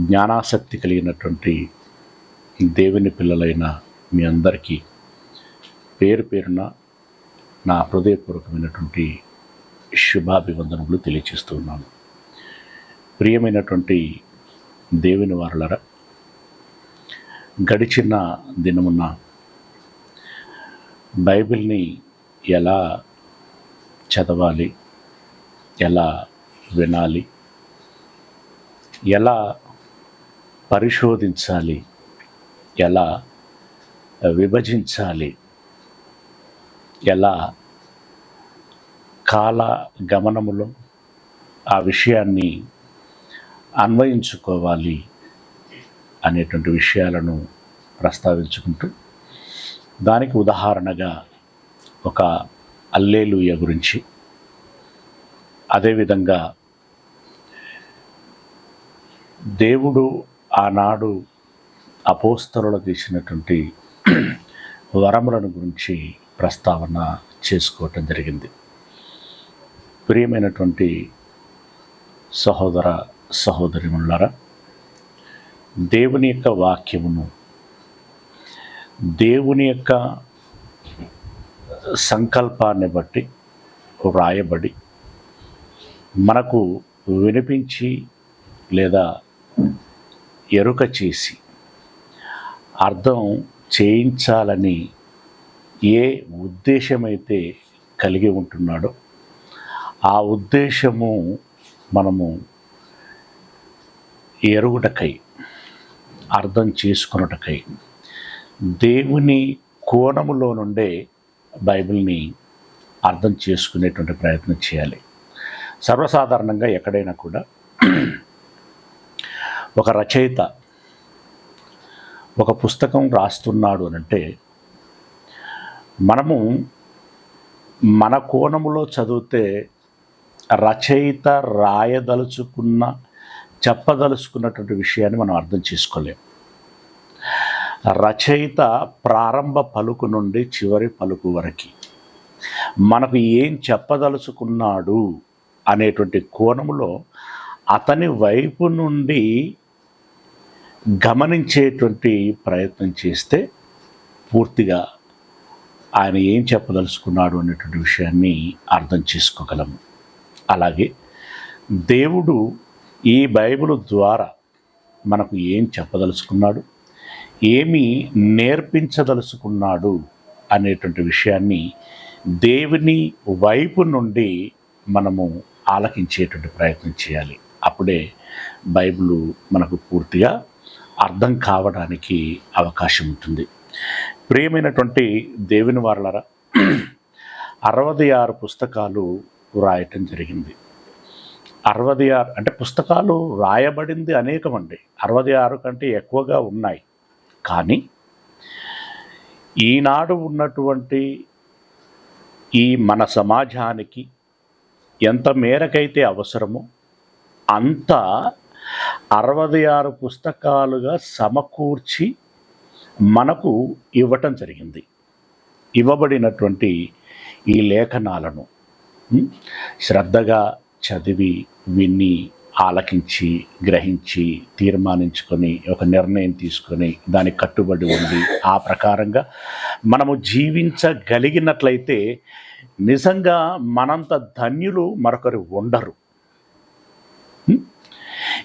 జ్ఞానాసక్తి కలిగినటువంటి దేవుని పిల్లలైన మీ అందరికీ పేరు పేరున నా హృదయపూర్వకమైనటువంటి శుభాభివందనములు తెలియజేస్తూ ఉన్నాను. ప్రియమైనటువంటి దేవుని వారలారా, గడిచిన దినమున బైబిల్ని ఎలా చదవాలి, ఎలా వినాలి, ఎలా పరిశోధించాలి, ఎలా విభజించాలి, ఎలా కాల గమనములో ఆ విషయాన్ని అన్వయించుకోవాలి అనేటువంటి విషయాలను ప్రస్తావించుకుంటూ, దానికి ఉదాహరణగా ఒక హల్లెలూయా గురించి, అదేవిధంగా దేవుడు ఆనాడు అపోస్తలులకు ఇచ్చినటువంటి వరములను గురించి ప్రస్తావన చేసుకోవటం జరిగింది. ప్రియమైనటువంటి సహోదర సహోదరీమణులారా, దేవుని యొక్క వాక్యమును దేవుని యొక్క సంకల్పాన్ని బట్టి వ్రాయబడి మనకు వినిపించి లేదా ఎరుక చేసి అర్థం చేయించాలని ఏ ఉద్దేశమైతే కలిగి ఉంటున్నాడో ఆ ఉద్దేశము మనము ఎరుగుటకై, అర్థం చేసుకొనుటకై దేవుని కోణములో నుండే బైబిల్ని అర్థం చేసుకునేటువంటి ప్రయత్నం చేయాలి. సర్వసాధారణంగా ఎక్కడైనా కూడా ఒక రచయిత ఒక పుస్తకం రాస్తున్నాడు అనంటే మనము మన కోణములో చదివితే రచయిత చెప్పదలుచుకున్నటువంటి విషయాన్ని మనం అర్థం చేసుకోలేం. రచయిత ప్రారంభ పలుకు నుండి చివరి పలుకు వరకు మనకు ఏం చెప్పదలుచుకున్నాడు అనేటువంటి కోణములో అతని వైపు నుండి గమనించేటువంటి ప్రయత్నం చేస్తే పూర్తిగా ఆయన ఏం చెప్పదలుచుకున్నాడు అనేటువంటి విషయాన్ని అర్థం చేసుకోగలము. అలాగే దేవుడు ఈ బైబిల్ ద్వారా మనకు ఏం చెప్పదలుచుకున్నాడు, ఏమి నేర్పించదలుచుకున్నాడు అనేటువంటి విషయాన్ని దేవుని వైపు నుండి మనము ఆలకించేటువంటి ప్రయత్నం చేయాలి. అప్పుడే బైబిల్ మనకు పూర్తిగా అర్థం కావడానికి అవకాశం ఉంటుంది. ప్రియమైనటువంటి దేవుని వారలారా, 66 పుస్తకాలు రాయటం జరిగింది. 66 అంటే పుస్తకాలు రాయబడింది అనేకమండి, 66 కంటే ఎక్కువగా ఉన్నాయి. కానీ ఈనాడు ఉన్నటువంటి ఈ మన సమాజానికి ఎంత మేరకైతే అవసరమో అంత 66 పుస్తకాలుగా సమకూర్చి మనకు ఇవ్వటం జరిగింది. ఇవ్వబడినటువంటి ఈ లేఖనాలను శ్రద్ధగా చదివి, విని, ఆలకించి, గ్రహించి, తీర్మానించుకొని, ఒక నిర్ణయం తీసుకొని దానికి కట్టుబడి ఉండి ఆ ప్రకారంగా మనము జీవించగలిగినట్లయితే నిజంగా మనంత ధన్యులు మరొకరు ఉండరు.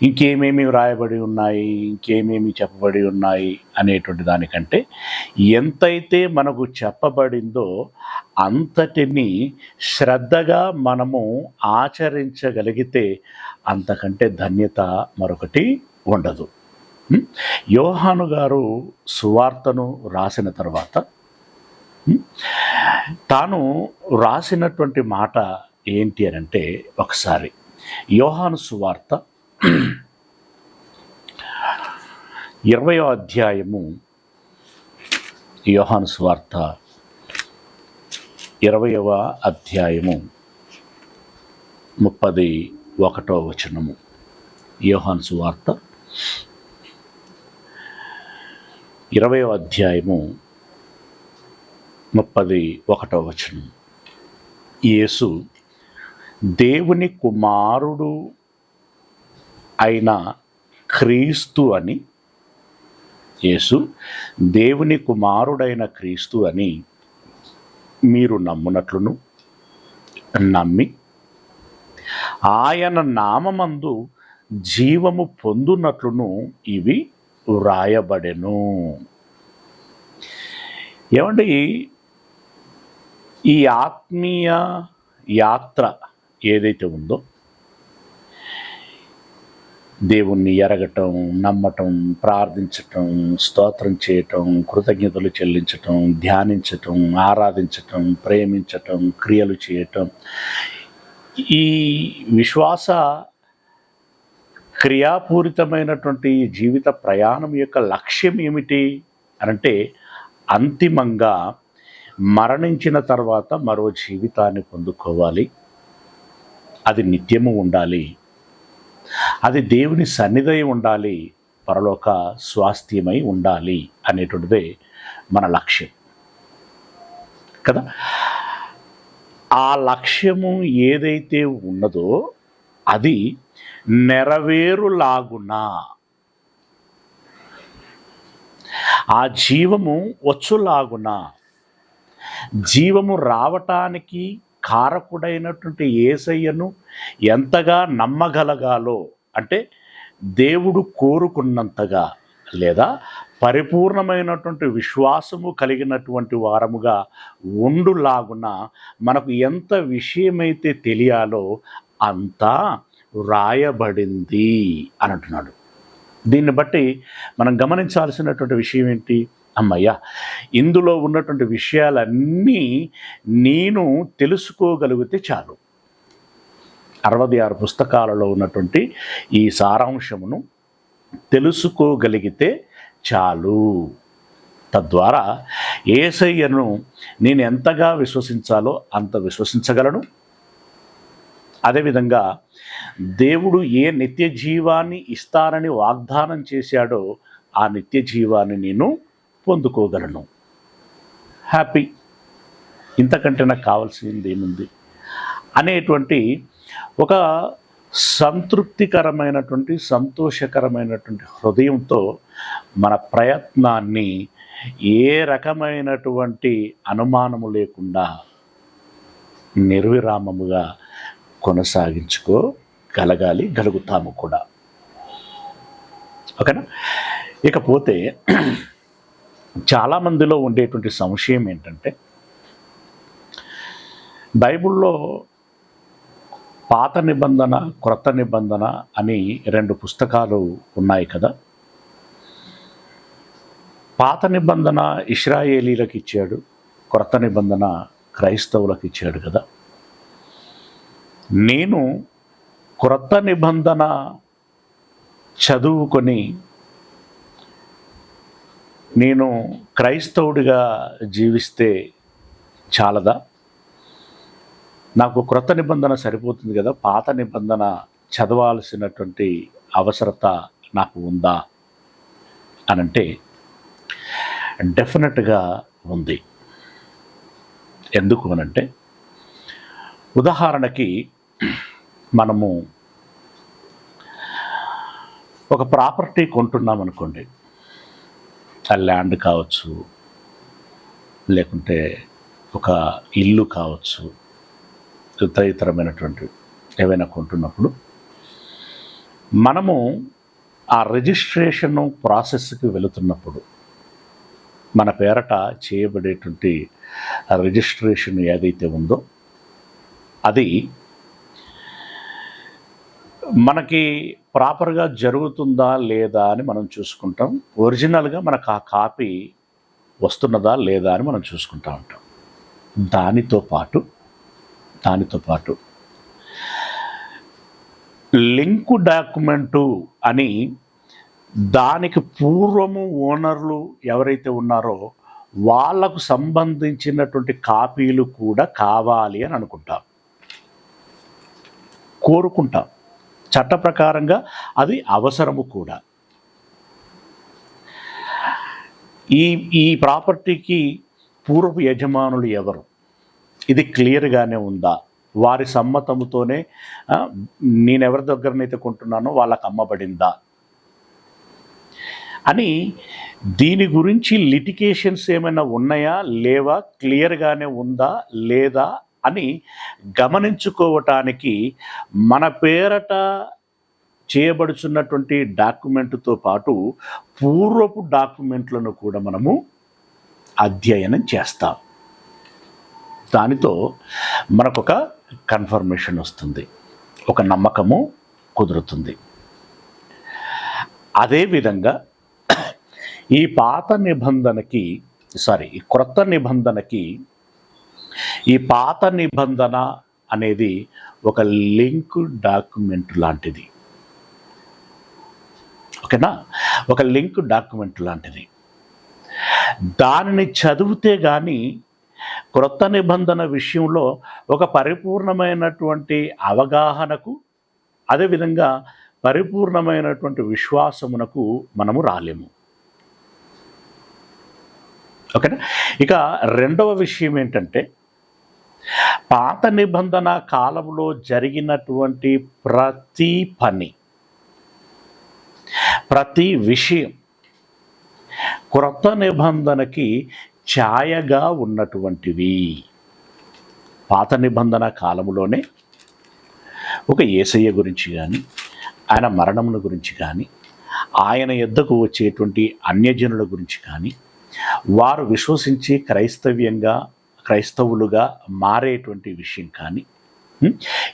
ఇంకేమేమి వ్రాయబడి ఉన్నాయి, ఇంకేమేమి చెప్పబడి ఉన్నాయి అనేటువంటి దానికంటే ఎంతైతే మనకు చెప్పబడిందో అంతటిని శ్రద్ధగా మనము ఆచరించగలిగితే అంతకంటే ధన్యత మరొకటి ఉండదు. యోహాను గారు సువార్తను రాసిన తర్వాత తాను రాసినటువంటి మాట ఏంటి అనంటే, ఒకసారి యోహాను సువార్త 20వ అధ్యాయము, యోహాను సువార్త 20వ అధ్యాయము 31వ వచనము. యోహాను సువార్త 20వ అధ్యాయము 31వ వచనం. యేసు దేవుని కుమారుడు అయిన క్రీస్తు అని, యేసు దేవుని కుమారుడైన క్రీస్తు అని మీరు నమ్మునట్లును, నమ్మి ఆయన నామమందు జీవము పొందునట్లును ఇవి వ్రాయబడెను. ఏమండి, ఈ ఆత్మీయ యాత్ర ఏదైతే ఉందో, దేవుణ్ణి ఎరగటం, నమ్మటం, ప్రార్థించటం, స్తోత్రం చేయటం, కృతజ్ఞతలు చెల్లించటం, ధ్యానించటం, ఆరాధించటం, ప్రేమించటం, క్రియలు చేయటం, ఈ విశ్వాస క్రియాపూరితమైనటువంటి జీవిత ప్రయాణం యొక్క లక్ష్యం ఏమిటి అనంటే, అంతిమంగా మరణించిన తర్వాత మరో జీవితాన్ని పొందుకోవాలి, అది నిత్యము ఉండాలి, అది దేవుని సన్నిధి ఉండాలి, పరలోక స్వాస్థ్యమై ఉండాలి అనేటువంటిదే మన లక్ష్యం కదా. ఆ లక్ష్యము ఏదైతే ఉన్నదో అది నెరవేరులాగునా, ఆ జీవము వచ్చులాగునా, జీవము రావటానికి కారకుడైనటువంటి యేసయ్యను ఎంతగా నమ్మగలగాలో, అంటే దేవుడు కోరుకున్నంతగా లేదా పరిపూర్ణమైనటువంటి విశ్వాసము కలిగినటువంటి వారముగా ఉండులాగున మనకు ఎంత విషయమైతే తెలియాలో అంతా వ్రాయబడింది అని అంటున్నాడు. దీన్ని బట్టి మనం గమనించాల్సినటువంటి విషయం ఏంటి? అమ్మయ్య, ఇందులో ఉన్నటువంటి విషయాలన్నీ నేను తెలుసుకోగలిగితే చాలు. 66 పుస్తకాలలో ఉన్నటువంటి ఈ సారాంశమును తెలుసుకోగలిగితే చాలు. తద్వారా యేసయ్యను నేను ఎంతగా విశ్వసించాలో అంత విశ్వసించగలను. అదేవిధంగా దేవుడు ఏ నిత్య జీవాన్ని ఇస్తానని వాగ్దానం చేశాడో ఆ నిత్య జీవాన్ని నేను పొందుకోగలను. హ్యాపీ, ఇంతకంటే నాకు కావాల్సింది ఏముంది అనేటువంటి ఒక సంతృప్తికరమైనటువంటి సంతోషకరమైనటువంటి హృదయంతో మన ప్రయత్నాన్ని ఏ రకమైనటువంటి అనుమానము లేకుండా నిర్విరామముగా గలుగుతాము కూడా. ఓకేనా? ఇకపోతే చాలామందిలో ఉండేటువంటి సంశయం ఏంటంటే, బైబిల్లో పాత నిబంధన, క్రొత్త నిబంధన అని 2 పుస్తకాలు ఉన్నాయి కదా. పాత నిబంధన ఇశ్రాయేలీలకు ఇచ్చాడు, క్రొత్త నిబంధన క్రైస్తవులకు ఇచ్చాడు కదా. నేను క్రొత్త నిబంధన చదువుకొని నేను క్రైస్తవుడిగా జీవిస్తే చాలదా? నాకు క్రొత్త నిబంధన సరిపోతుంది కదా, పాత నిబంధన చదవాల్సినటువంటి అవసరత నాకు ఉందా అనంటే డెఫినెట్గా ఉంది. ఎందుకు అనంటే, ఉదాహరణకి మనము ఒక ప్రాపర్టీ కొంటున్నాం అనుకోండి, ఆ ల్యాండ్ కావచ్చు, లేకుంటే ఒక ఇల్లు కావచ్చు, ఇతరమైనటువంటి ఏవైనా కొంటున్నప్పుడు మనము ఆ రిజిస్ట్రేషన్ ప్రాసెస్కి వెళుతున్నప్పుడు మన పేరట చేయబడేటువంటి రిజిస్ట్రేషన్ ఏదైతే ఉందో అది మనకి ప్రాపర్గా జరుగుతుందా లేదా అని మనం చూసుకుంటాం. ఒరిజినల్గా మనకు ఆ కాపీ వస్తున్నదా లేదా అని మనం చూసుకుంటూ ఉంటాం. దానితో పాటు లింకు డాక్యుమెంటు అని దానికి పూర్వము ఓనర్లు ఎవరైతే ఉన్నారో వాళ్లకు సంబంధించినటువంటి కాపీలు కూడా కావాలి అని కోరుకుంటాం. చట్ట ప్రకారంగా అది అవసరము కూడా. ఈ ప్రాపర్టీకి పూర్వపు యజమానులు ఎవరు, ఇది క్లియర్గానే ఉందా, వారి సమ్మతముతోనే నేను ఎవరి దగ్గరనైతే కొంటున్నానో వాళ్ళకు అమ్మబడిందా అని దీని గురించి లిటిగేషన్స్ ఏమైనా ఉన్నాయా లేవా, క్లియర్గానే ఉందా లేదా అని గమనించుకోవటానికి మన పేరట చేయబడుచున్నటువంటి డాక్యుమెంట్తో పాటు పూర్వపు డాక్యుమెంట్లను కూడా మనము అధ్యయనం చేస్తాం. దానితో మనకొక కన్ఫర్మేషన్ వస్తుంది, ఒక నమ్మకము కుదురుతుంది. అదేవిధంగా ఈ క్రొత్త నిబంధనకి ఈ పాత నిబంధన అనేది ఒక లింక్ డాక్యుమెంట్ లాంటిది. ఓకేనా? ఒక లింక్ డాక్యుమెంట్ లాంటిది. దానిని చదివితే కానీ క్రొత్త నిబంధన విషయంలో ఒక పరిపూర్ణమైనటువంటి అవగాహనకు, అదేవిధంగా పరిపూర్ణమైనటువంటి విశ్వాసమునకు మనము రాలేము. ఓకేనా? ఇక రెండవ విషయం ఏంటంటే, పాత నిబంధన కాలంలో జరిగినటువంటి ప్రతి పని, ప్రతి విషయం క్రొత్త నిబంధనకి ఛాయగా ఉన్నటువంటివి. పాత నిబంధన కాలంలోనే ఒక యేసయ్య గురించి కానీ, ఆయన మరణముల గురించి కానీ, ఆయన యొద్దకు వచ్చేటువంటి అన్యజనుల గురించి కానీ, వారు విశ్వసించి క్రైస్తవులుగా మారేటువంటి విషయం కానీ,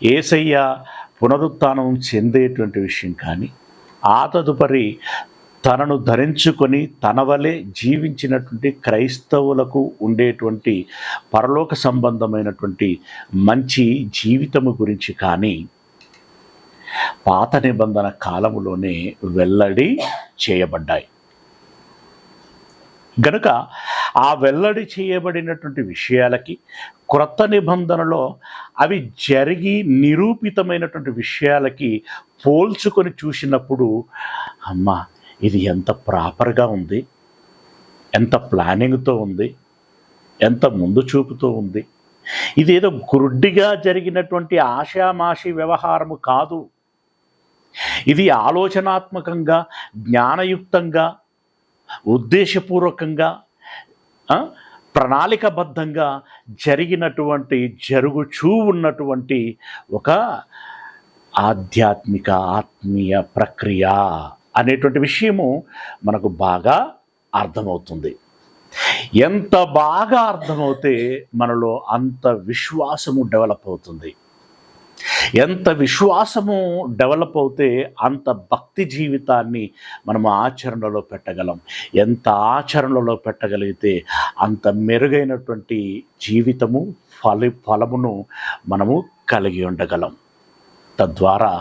యేసయ్య పునరుత్థానం చెందేటువంటి విషయం కానీ, ఆ తదుపరి తనను ధరించుకొని తన వలె జీవించినటువంటి క్రైస్తవులకు ఉండేటువంటి పరలోక సంబంధమైనటువంటి మంచి జీవితము గురించి కానీ పాత నిబంధన కాలములోనే వెల్లడి చేయబడ్డాయి. గనుక ఆ వెల్లడి చేయబడినటువంటి విషయాలకి క్రొత్త నిబంధనలో అవి జరిగి నిరూపితమైనటువంటి విషయాలకి పోల్చుకొని చూసినప్పుడు, అమ్మా ఇది ఎంత ప్రాపర్గా ఉంది, ఎంత ప్లానింగ్తో ఉంది, ఎంత ముందు చూపుతో ఉంది. ఇదేదో గుడ్డిగా జరిగినటువంటి ఆషామాషి వ్యవహారము కాదు. ఇది ఆలోచనాత్మకంగా, జ్ఞానయుక్తంగా, ఉద్దేశపూర్వకంగా, ప్రణాళికబద్ధంగా జరుగుచూ ఉన్నటువంటి ఒక ఆత్మీయ ప్రక్రియ అనేటువంటి విషయము మనకు బాగా అర్థమవుతుంది. ఎంత బాగా అర్థమవుతే మనలో అంత విశ్వాసము డెవలప్ అవుతుంది. ఎంత విశ్వాసము డెవలప్ అవుతే అంత భక్తి జీవితాన్ని మనము ఆచరణలో పెట్టగలం. ఎంత ఆచరణలో పెట్టగలిగితే అంత మెరుగైనటువంటి జీవితము, ఫలమును మనము కలిగి ఉండగలం. తద్వారా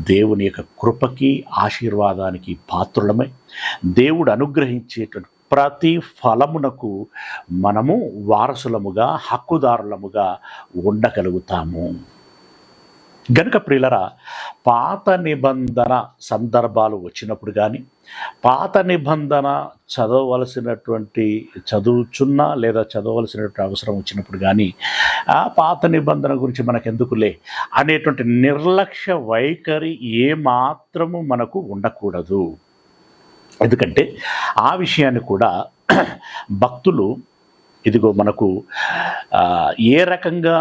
దేవుని యొక్క కృపకి, ఆశీర్వాదానికి పాత్రులమై దేవుడు అనుగ్రహించేటువంటి ప్రతి ఫలమునకు మనము వారసులముగా, హక్కుదారులముగా ఉండగలుగుతాము. గనుక ప్రియులరా, పాత నిబంధన సందర్భాలు వచ్చినప్పుడు కానీ, పాత నిబంధన చదువుతున్నా లేదా చదవవలసినటువంటి అవసరం వచ్చినప్పుడు కానీ, ఆ పాత నిబంధన గురించి మనకెందుకులే అనేటువంటి నిర్లక్ష్య వైఖరి ఏమాత్రము మనకు ఉండకూడదు. ఎందుకంటే ఆ విషయాన్ని కూడా భక్తులు ఇదిగో మనకు ఏ రకంగా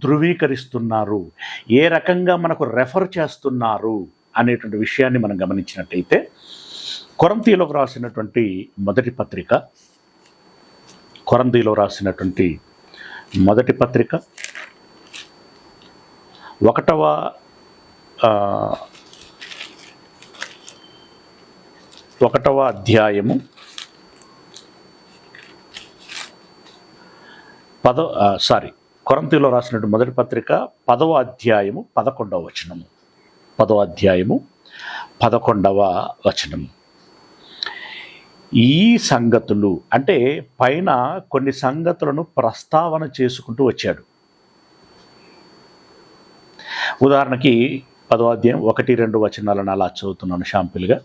ధృవీకరిస్తున్నారు, ఏ రకంగా మనకు రెఫర్ చేస్తున్నారు అనేటువంటి విషయాన్ని మనం గమనించినట్టయితే, కొరింథీయులకు రాసినటువంటి మొదటి పత్రిక 1వ అధ్యాయము కొరింథీయులకు రాసినటువంటి మొదటి పత్రిక 10వ అధ్యాయము 11వ వచనము. 10వ అధ్యాయము 11వ వచనము. ఈ సంగతులు అంటే పైన కొన్ని సంగతులను ప్రస్తావన చేసుకుంటూ వచ్చాడు. ఉదాహరణకి 10వ అధ్యాయం 1-2 వచనాలను అలా చదువుతున్నాను షాంపిల్గా.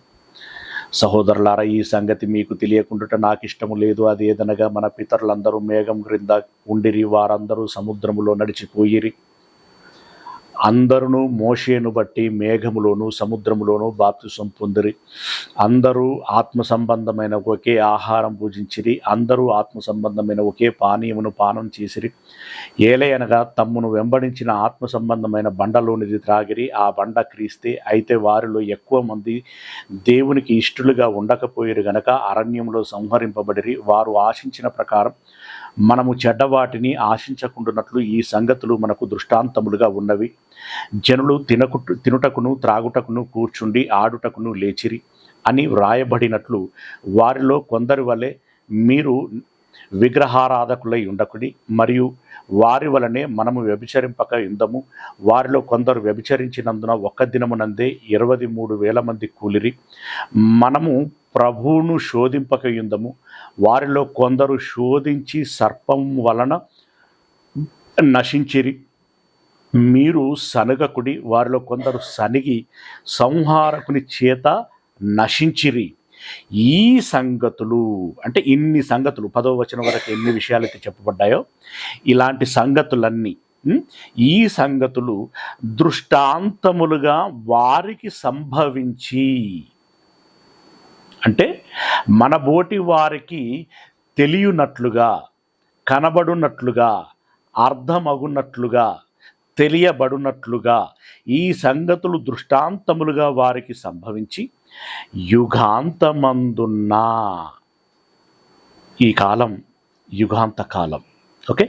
సహోదరులారా, ఈ సంగతి మీకు తెలియకుండా నాకు ఇష్టము లేదు. అదేదనగా మన పితరులందరూ మేఘం క్రింద ఉండిరి, వారందరూ సముద్రములో నడిచిపోయిరి. అందరూ మోషేను బట్టి మేఘములోను సముద్రములోను బాప్తిసం పొందిరి. అందరూ ఆత్మ సంబంధమైన ఒకే ఆహారం భుజించిరి. అందరూ ఆత్మ సంబంధమైన ఒకే పానీయమును పానం చేసిరి. ఏలయనగా తమ్మును వెంబడించిన ఆత్మ సంబంధమైన బండలోనిది త్రాగిరి. ఆ బండ క్రీస్తే. అయితే వారిలో ఎక్కువ మంది దేవునికి ఇష్టలుగా ఉండకపోయిరు గనక అరణ్యంలో సంహరింపబడిరి. వారు ఆశించిన ప్రకారం మనము చెడ్డవాటిని ఆశించకుండానట్లు ఈ సంగతులు మనకు దృష్టాంతములుగా ఉన్నవి. జనులు తినుటకును త్రాగుటకును కూర్చుండి ఆడుటకును లేచిరి అని వ్రాయబడినట్లు వారిలో కొందరి వలె మీరు విగ్రహారాధకులై ఉండకుడి, మరియు వారి వలనే మనము వ్యభిచరింపక యుందము. వారిలో కొందరు వ్యభిచరించినందున ఒక్క దినమునందే 23,000 మంది కూలిరి. మనము ప్రభువును శోధింపక యుందము. వారిలో కొందరు శోధించి సర్పం వలన నశించిరి. మీరు సనగకుడి. వారిలో కొందరు సనిగి సంహారకుని చేత నశించిరి. ఈ సంగతులు అంటే ఇన్ని సంగతులు 10వ వచనం వరకు ఎన్ని విషయాలు అయితే చెప్పబడ్డాయో ఇలాంటి సంగతులన్నీ ఈ సంగతులు దృష్టాంతములుగా వారికి సంభవించి, అంటే మన బోటి వారికి తెలియనట్లుగా, కనబడునట్లుగా, అర్థమగునట్లుగా, తెలియబడునట్లుగా ఈ సంగతులు దృష్టాంతములుగా వారికి సంభవించి యుగాంతమందున్న ఈ కాలం యుగాంత కాలం, ఓకే,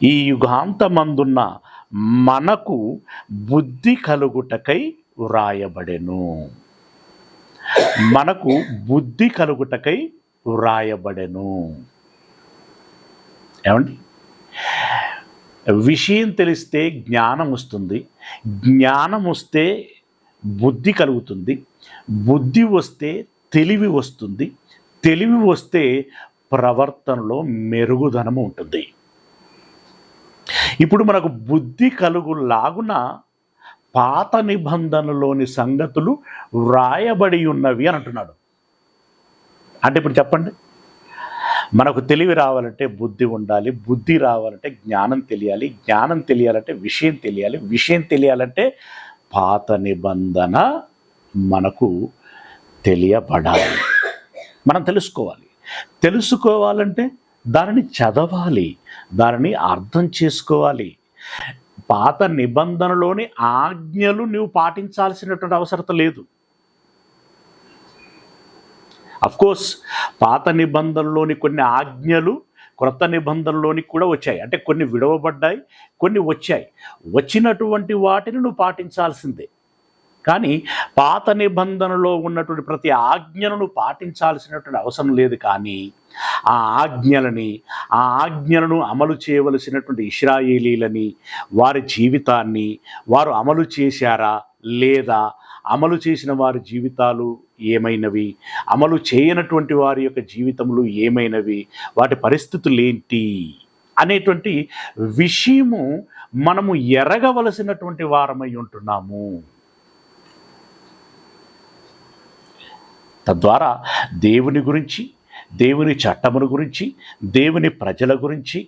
ఈ యుగాంతమందున్న మనకు బుద్ధి కలుగుటకై వ్రాయబడెను. మనకు బుద్ధి కలుగుటకై వ్రాయబడెను. ఏమండి? విషయం తెలిస్తే జ్ఞానం వస్తుంది, జ్ఞానం వస్తే బుద్ధి కలుగుతుంది, బుద్ధి వస్తే తెలివి వస్తుంది, తెలివి వస్తే ప్రవర్తనలో మెరుగుదనము ఉంటుంది. ఇప్పుడు మనకు బుద్ధి కలుగులాగున పాత నిబంధనలోని సంగతులు వ్రాయబడి ఉన్నవి అని అంటున్నాడు. అంటే ఇప్పుడు చెప్పండి, మనకు తెలివి రావాలంటే బుద్ధి ఉండాలి, బుద్ధి రావాలంటే జ్ఞానం తెలియాలి, జ్ఞానం తెలియాలంటే విషయం తెలియాలి, విషయం తెలియాలంటే పాత నిబంధన మనకు తెలియబడాలి, మనం తెలుసుకోవాలి. తెలుసుకోవాలంటే దానిని చదవాలి, దానిని అర్థం చేసుకోవాలి. పాత నిబంధనలోని ఆజ్ఞలు నువ్వు పాటించాల్సినటువంటి అవసరం లేదు. అఫ్కోర్స్ పాత నిబంధనలోని కొన్ని ఆజ్ఞలు క్రొత్త నిబంధనలోని కూడా వచ్చాయి, అంటే కొన్ని విడవబడ్డాయి, కొన్ని వచ్చాయి. వచ్చినటువంటి వాటిని నువ్వు పాటించాల్సిందే. కానీ పాత నిబంధనలో ఉన్నటువంటి ప్రతి ఆజ్ఞను పాటించాల్సినటువంటి అవసరం లేదు. కానీ ఆ ఆజ్ఞలను అమలు చేయవలసినటువంటి ఇశ్రాయేలీలని, వారి జీవితాన్ని వారు అమలు చేశారా లేదా, అమలు చేసిన వారి జీవితాలు ఏమైనవి, అమలు చేయనటువంటి వారి యొక్క జీవితములు ఏమైనవి, వాటి పరిస్థితులు ఏంటి అనేటువంటి విషయము మనము ఎరగవలసినటువంటి వారమై ఉంటున్నాము. తద్వారా దేవుని గురించి, దేవుని చట్టముల గురించి, దేవుని ప్రజల గురించి,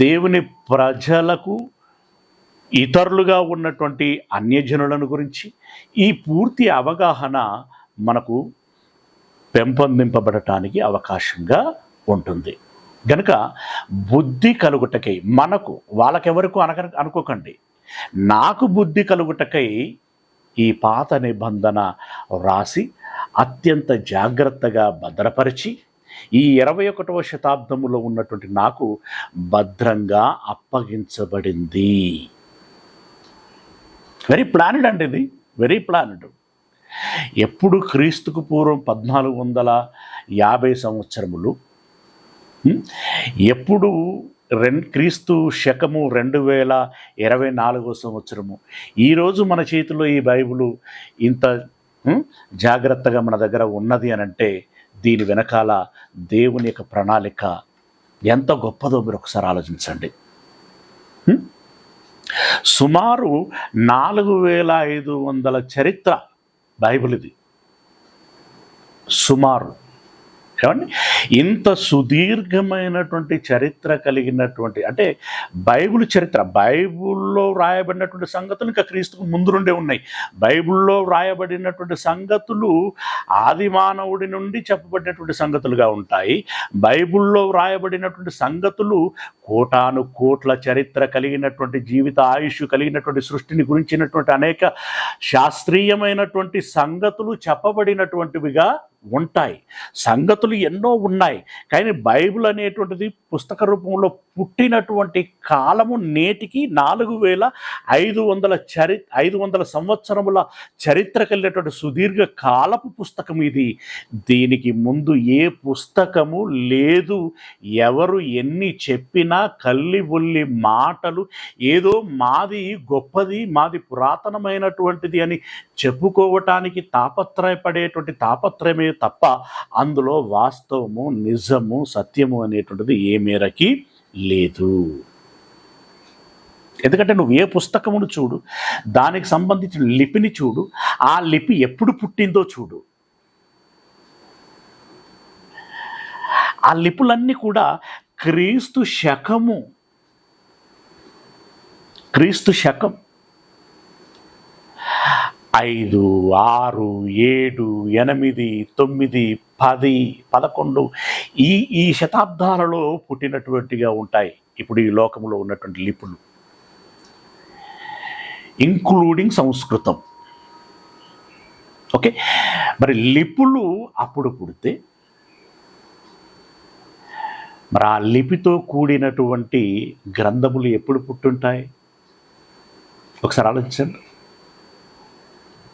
దేవుని ప్రజలకు ఇతరులుగా ఉన్నటువంటి అన్యజనులను గురించి ఈ పూర్తి అవగాహన మనకు పెంపొందింపబడటానికి అవకాశంగా ఉంటుంది. గనుక బుద్ధి కలుగుటకై మనకు, వాళ్ళకెవరకు అనుకోకండి, నాకు బుద్ధి కలుగుటకై ఈ పాత నిబంధన వ్రాసి అత్యంత జాగ్రత్తగా భద్రపరిచి ఈ 21వ శతాబ్దములో ఉన్నటువంటి నాకు భద్రంగా అప్పగించబడింది. వెరీ ప్లానెడ్ అండి, ఇది వెరీ ప్లానెడ్. ఎప్పుడు క్రీస్తుకు పూర్వం 1450 సంవత్సరములు, ఎప్పుడు క్రీస్తు శకము 2024 సంవత్సరము, ఈరోజు మన చేతిలో ఈ బైబిలు ఇంత జాగ్రత్తగా మన దగ్గర ఉన్నది అని అంటే దీని వెనకాల దేవుని యొక్క ప్రణాళిక ఎంత గొప్పదో మీరు ఒకసారి ఆలోచించండి. సుమారు 4500 చరిత్ర బైబిల్ ఇది. సుమారు ఏమండి, ఇంత సుదీర్ఘమైనటువంటి చరిత్ర కలిగినటువంటి, అంటే బైబిల్ చరిత్ర, బైబిల్లో వ్రాయబడినటువంటి సంగతులు ఇంకా క్రీస్తుకు ముందు నుండే ఉన్నాయి. బైబిల్లో వ్రాయబడినటువంటి సంగతులు ఆది మానవుడి నుండి చెప్పబడినటువంటి సంగతులుగా ఉంటాయి. బైబిల్లో వ్రాయబడినటువంటి సంగతులు కోటాను కోట్ల చరిత్ర కలిగినటువంటి, జీవిత ఆయుష్ కలిగినటువంటి, సృష్టిని గురించినటువంటి అనేక శాస్త్రీయమైనటువంటి సంగతులు చెప్పబడినటువంటివిగా ఉంటాయి. సంగతులు ఎన్నో ఉన్నాయి. కానీ బైబిల్ అనేటువంటిది పుస్తక రూపంలో పుట్టినటువంటి కాలము నేటికి 4500 సంవత్సరముల చరిత్ర కలిగినటువంటి సుదీర్ఘ కాలపు పుస్తకం ఇది. దీనికి ముందు ఏ పుస్తకము లేదు. ఎవరు ఎన్ని చెప్పినా కల్లి బొల్లి మాటలు, ఏదో మాది గొప్పది, మాది పురాతనమైనటువంటిది అని చెప్పుకోవటానికి తాపత్రయపడేటువంటి తాపత్రయమే తప్ప అందులో వాస్తవము, నిజము, సత్యము అనేటువంటిది ఏ మేరకి లేదు. ఎందుకంటే నువ్వు ఏ పుస్తకమును చూడు, దానికి సంబంధించిన లిపిని చూడు, ఆ లిపి ఎప్పుడు పుట్టిందో చూడు. ఆ లిపులన్నీ కూడా క్రీస్తు శకం 5, 6, 7, 8, 9, 10, 11 ఈ శతాబ్దాలలో పుట్టినటువంటిగా ఉంటాయి ఇప్పుడు ఈ లోకంలో ఉన్నటువంటి లిపులు, ఇంక్లూడింగ్ సంస్కృతం. ఓకే, మరి లిపులు అప్పుడు పుడితే మరి ఆ లిపితో కూడినటువంటి గ్రంథములు ఎప్పుడు పుట్టుంటాయి? ఒకసారి ఆలోచించండి.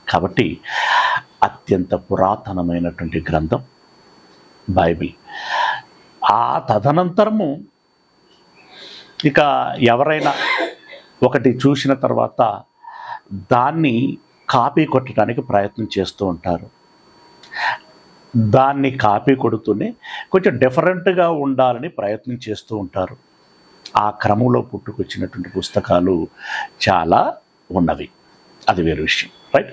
కాబట్టి అత్యంత పురాతనమైనటువంటి గ్రంథం బైబిల్. ఆ తదనంతరము ఇక ఎవరైనా ఒకటి చూసిన తర్వాత దాన్ని కాపీ కొట్టడానికి ప్రయత్నం చేస్తూ ఉంటారు. దాన్ని కాపీ కొడుతూనే కొంచెం డిఫరెంట్గా ఉండాలని ప్రయత్నం చేస్తూ ఉంటారు. ఆ క్రమంలో పుట్టుకొచ్చినటువంటి పుస్తకాలు చాలా ఉన్నవి, అది వేరే విషయం, రైట్.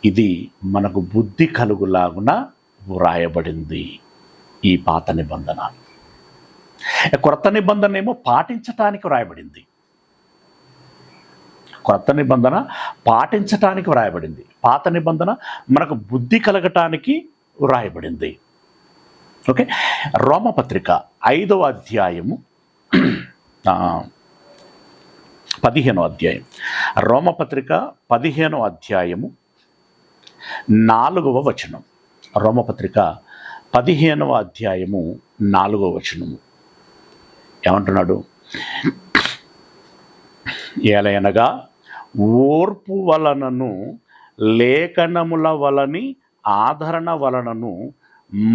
ఇది మనకు బుద్ధి కలుగులాగున వ్రాయబడింది ఈ పాత నిబంధన. క్రొత్త నిబంధన ఏమో పాటించటానికి వ్రాయబడింది. క్రొత్త నిబంధన పాటించటానికి వ్రాయబడింది. పాత నిబంధన మనకు బుద్ధి కలగటానికి వ్రాయబడింది. ఓకే, రోమపత్రిక 5వ అధ్యాయము 15వ అధ్యాయం. రోమపత్రిక 15వ అధ్యాయము 4వ వచనం. రోమపత్రిక 15వ అధ్యాయము 4వ వచనము ఏమంటున్నాడు? ఏలయనగా ఓర్పు వలనను లేఖనముల వలని ఆదరణ వలనను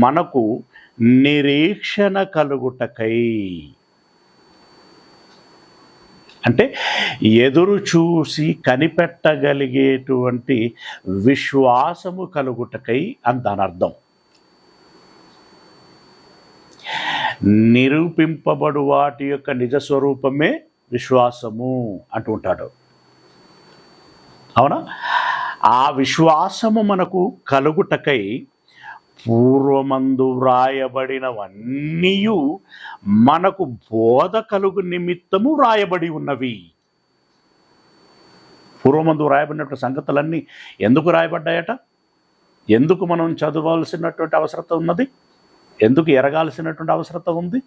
మనకు నిరీక్షణ కలుగుటకై, అంటే ఎదురు చూసి కనిపెట్టగలిగేటువంటి విశ్వాసము కలుగుటకై అని దాని అర్థం. నిరూపింపబడు వాటి యొక్క నిజస్వరూపమే విశ్వాసము అంటూ ఉంటాడు. అవునా? ఆ విశ్వాసము మనకు కలుగుటకై పూర్వమందు వ్రాయబడినవన్నీ మనకు బోధ కలుగు నిమిత్తము వ్రాయబడి ఉన్నవి. పూర్వమందు వ్రాయబడినటువంటి సంగతులన్నీ ఎందుకు రాయబడ్డాయట? ఎందుకు మనం చదవాల్సినటువంటి అవసరత ఉన్నది? ఎందుకు ఎరగాల్సినటువంటి అవసరత ఉంది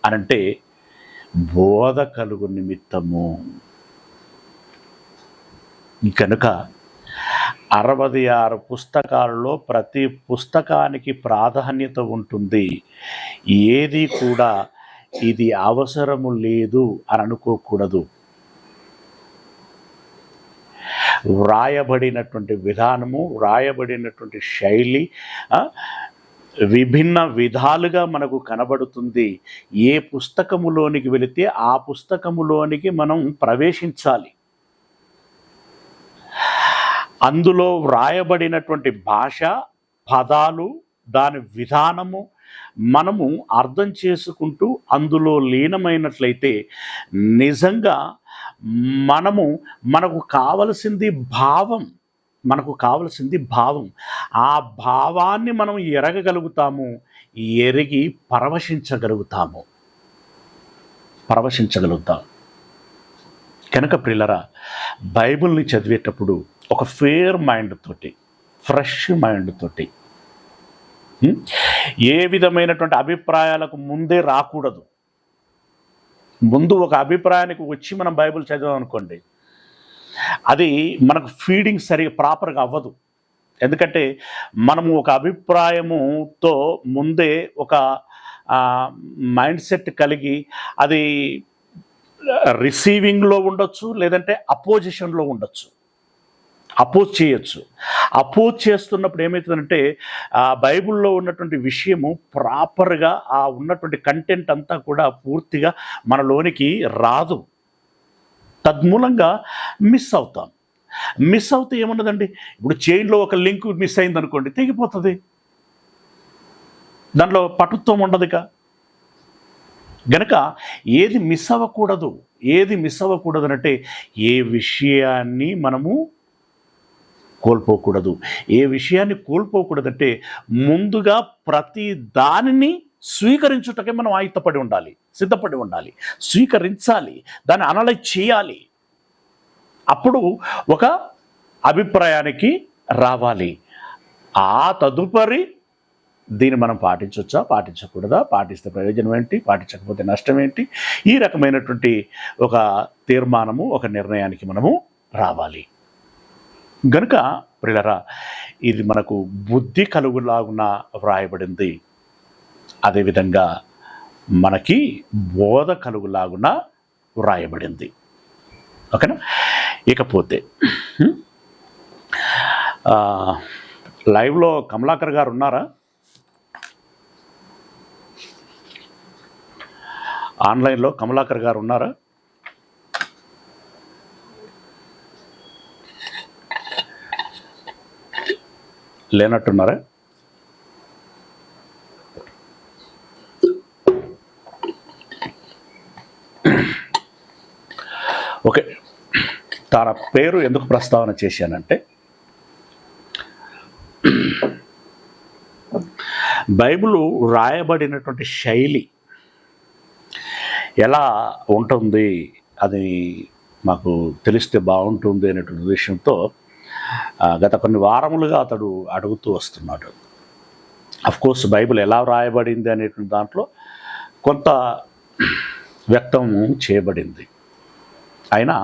అనంటే బోధ కలుగు నిమిత్తము. కనుక 66 పుస్తకాలలో ప్రతి పుస్తకానికి ప్రాధాన్యత ఉంటుంది. ఏది కూడా ఇది అవసరము లేదు అని అనుకోకూడదు. వ్రాయబడినటువంటి విధానము, వ్రాయబడినటువంటి శైలి విభిన్న విధాలుగా మనకు కనబడుతుంది. ఏ పుస్తకములోనికి వెళితే ఆ పుస్తకములోనికి మనం ప్రవేశించాలి. అందులో వ్రాయబడినటువంటి భాష, పదాలు, దాని విధానము మనము అర్థం చేసుకుంటూ అందులో లీనమైనట్లయితే నిజంగా మనకు కావలసింది భావం, మనకు కావలసింది భావం. ఆ భావాన్ని మనం ఎరగగలుగుతాము, ఎరిగి పరవశించగలుగుతాం. కనుక ప్రియులరా, బైబిల్ని చదివేటప్పుడు ఒక ఫేర్ మైండ్ తోటి, ఫ్రెష్ మైండ్ తోటి, ఏ విధమైనటువంటి అభిప్రాయాలకు ముందే రాకూడదు. ముందు ఒక అభిప్రాయానికి వచ్చి మనం బైబిల్ చదివాం అనుకోండి, అది మనకు ఫీడింగ్ సరిగా ప్రాపర్గా అవ్వదు. ఎందుకంటే మనము ఒక అభిప్రాయముతో ముందే ఒక మైండ్ సెట్ కలిగి అది రిసీవింగ్లో ఉండొచ్చు, లేదంటే అపోజిషన్లో ఉండొచ్చు, అపోజ్ చేయొచ్చు. అపోజ్ చేస్తున్నప్పుడు ఏమవుతుందంటే బైబిల్లో ఉన్నటువంటి విషయము ప్రాపర్గా ఆ ఉన్నటువంటి కంటెంట్ అంతా కూడా పూర్తిగా మనలోనికి రాదు. తద్మూలంగా మిస్ అవుతే ఏమున్నదండి, ఇప్పుడు చైన్లో ఒక లింక్ మిస్ అయింది అనుకోండి, తెగిపోతుంది, దాంట్లో పటుత్వం ఉండదుక. గనక ఏది మిస్ అవ్వకూడదు అంటే ఏ విషయాన్ని మనము కోల్పోకూడదు. ఏ విషయాన్ని కోల్పోకూడదంటే ముందుగా ప్రతి దానిని స్వీకరించుటకే మనం సిద్ధపడి ఉండాలి, స్వీకరించాలి, దాన్ని అనలైజ్ చేయాలి. అప్పుడు ఒక అభిప్రాయానికి రావాలి. ఆ తదుపరి దీన్ని మనం పాటించవచ్చా, పాటించకూడదా, పాటిస్తే ప్రయోజనం ఏంటి, పాటించకపోతే నష్టం ఏంటి, ఈ రకమైనటువంటి ఒక తీర్మానము, ఒక నిర్ణయానికి మనము రావాలి. గనుక ప్రియులారా, ఇది మనకు బుద్ధి కలుగులాగున వ్రాయబడింది, అదేవిధంగా మనకి బోధ కలుగులాగున వ్రాయబడింది. ఓకేనా? ఇకపోతే లైవ్లో కమలాకర్ గారు ఉన్నారా? ఆన్లైన్లో కమలాకర్ గారు ఉన్నారా? లేనట్టున్నారా? ఓకే, తన పేరు ఎందుకు ప్రస్తావన చేశానంటే, బైబిలు రాయబడినటువంటి శైలి ఎలా ఉంటుంది అది మాకు తెలిస్తే బాగుంటుంది అనేటువంటి ఉద్దేశంతో గత కొన్ని వారములుగా అతడు అడుగుతూ వస్తున్నాడు. అఫ్కోర్స్ బైబిల్ ఎలా రాయబడింది అనేటువంటి దాంట్లో కొంత వ్యక్తం చేయబడింది, అయినా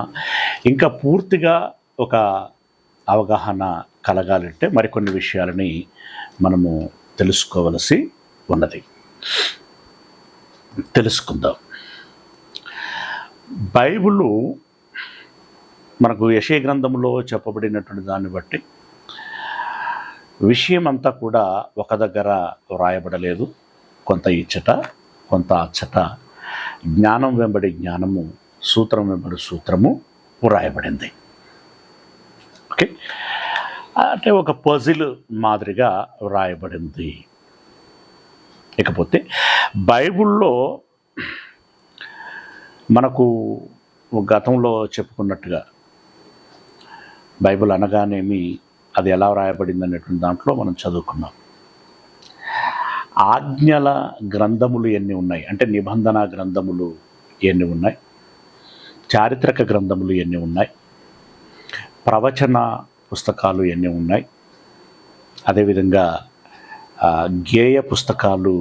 ఇంకా పూర్తిగా ఒక అవగాహన కలగాలంటే మరికొన్ని విషయాలని మనము తెలుసుకోవలసి ఉన్నది. తెలుసుకుందాం. బైబిలు మనకు యెషయా గ్రంథంలో చెప్పబడినటువంటి దాన్ని బట్టి విషయం అంతా కూడా ఒక దగ్గర వ్రాయబడలేదు. కొంత ఇచ్చట, కొంత అచ్చట, జ్ఞానం వెంబడి జ్ఞానము, సూత్రం వెంబడి సూత్రము వ్రాయబడింది. ఓకే, అంటే ఒక పజిల్ మాదిరిగా వ్రాయబడింది. ఇకపోతే బైబిల్లో మనకు గతంలో చెప్పుకున్నట్టుగా బైబిల్ అనగానేమి అది ఎలా వ్రాయబడింది అనేటువంటి దాంట్లో మనం చదువుకున్నాం. ఆజ్ఞల గ్రంథములు ఎన్ని ఉన్నాయి అంటే నిబంధన గ్రంథములు ఎన్ని ఉన్నాయి, చారిత్రక గ్రంథములు ఎన్ని ఉన్నాయి, ప్రవచన పుస్తకాలు ఎన్ని ఉన్నాయి, అదేవిధంగా గేయ పుస్తకాలు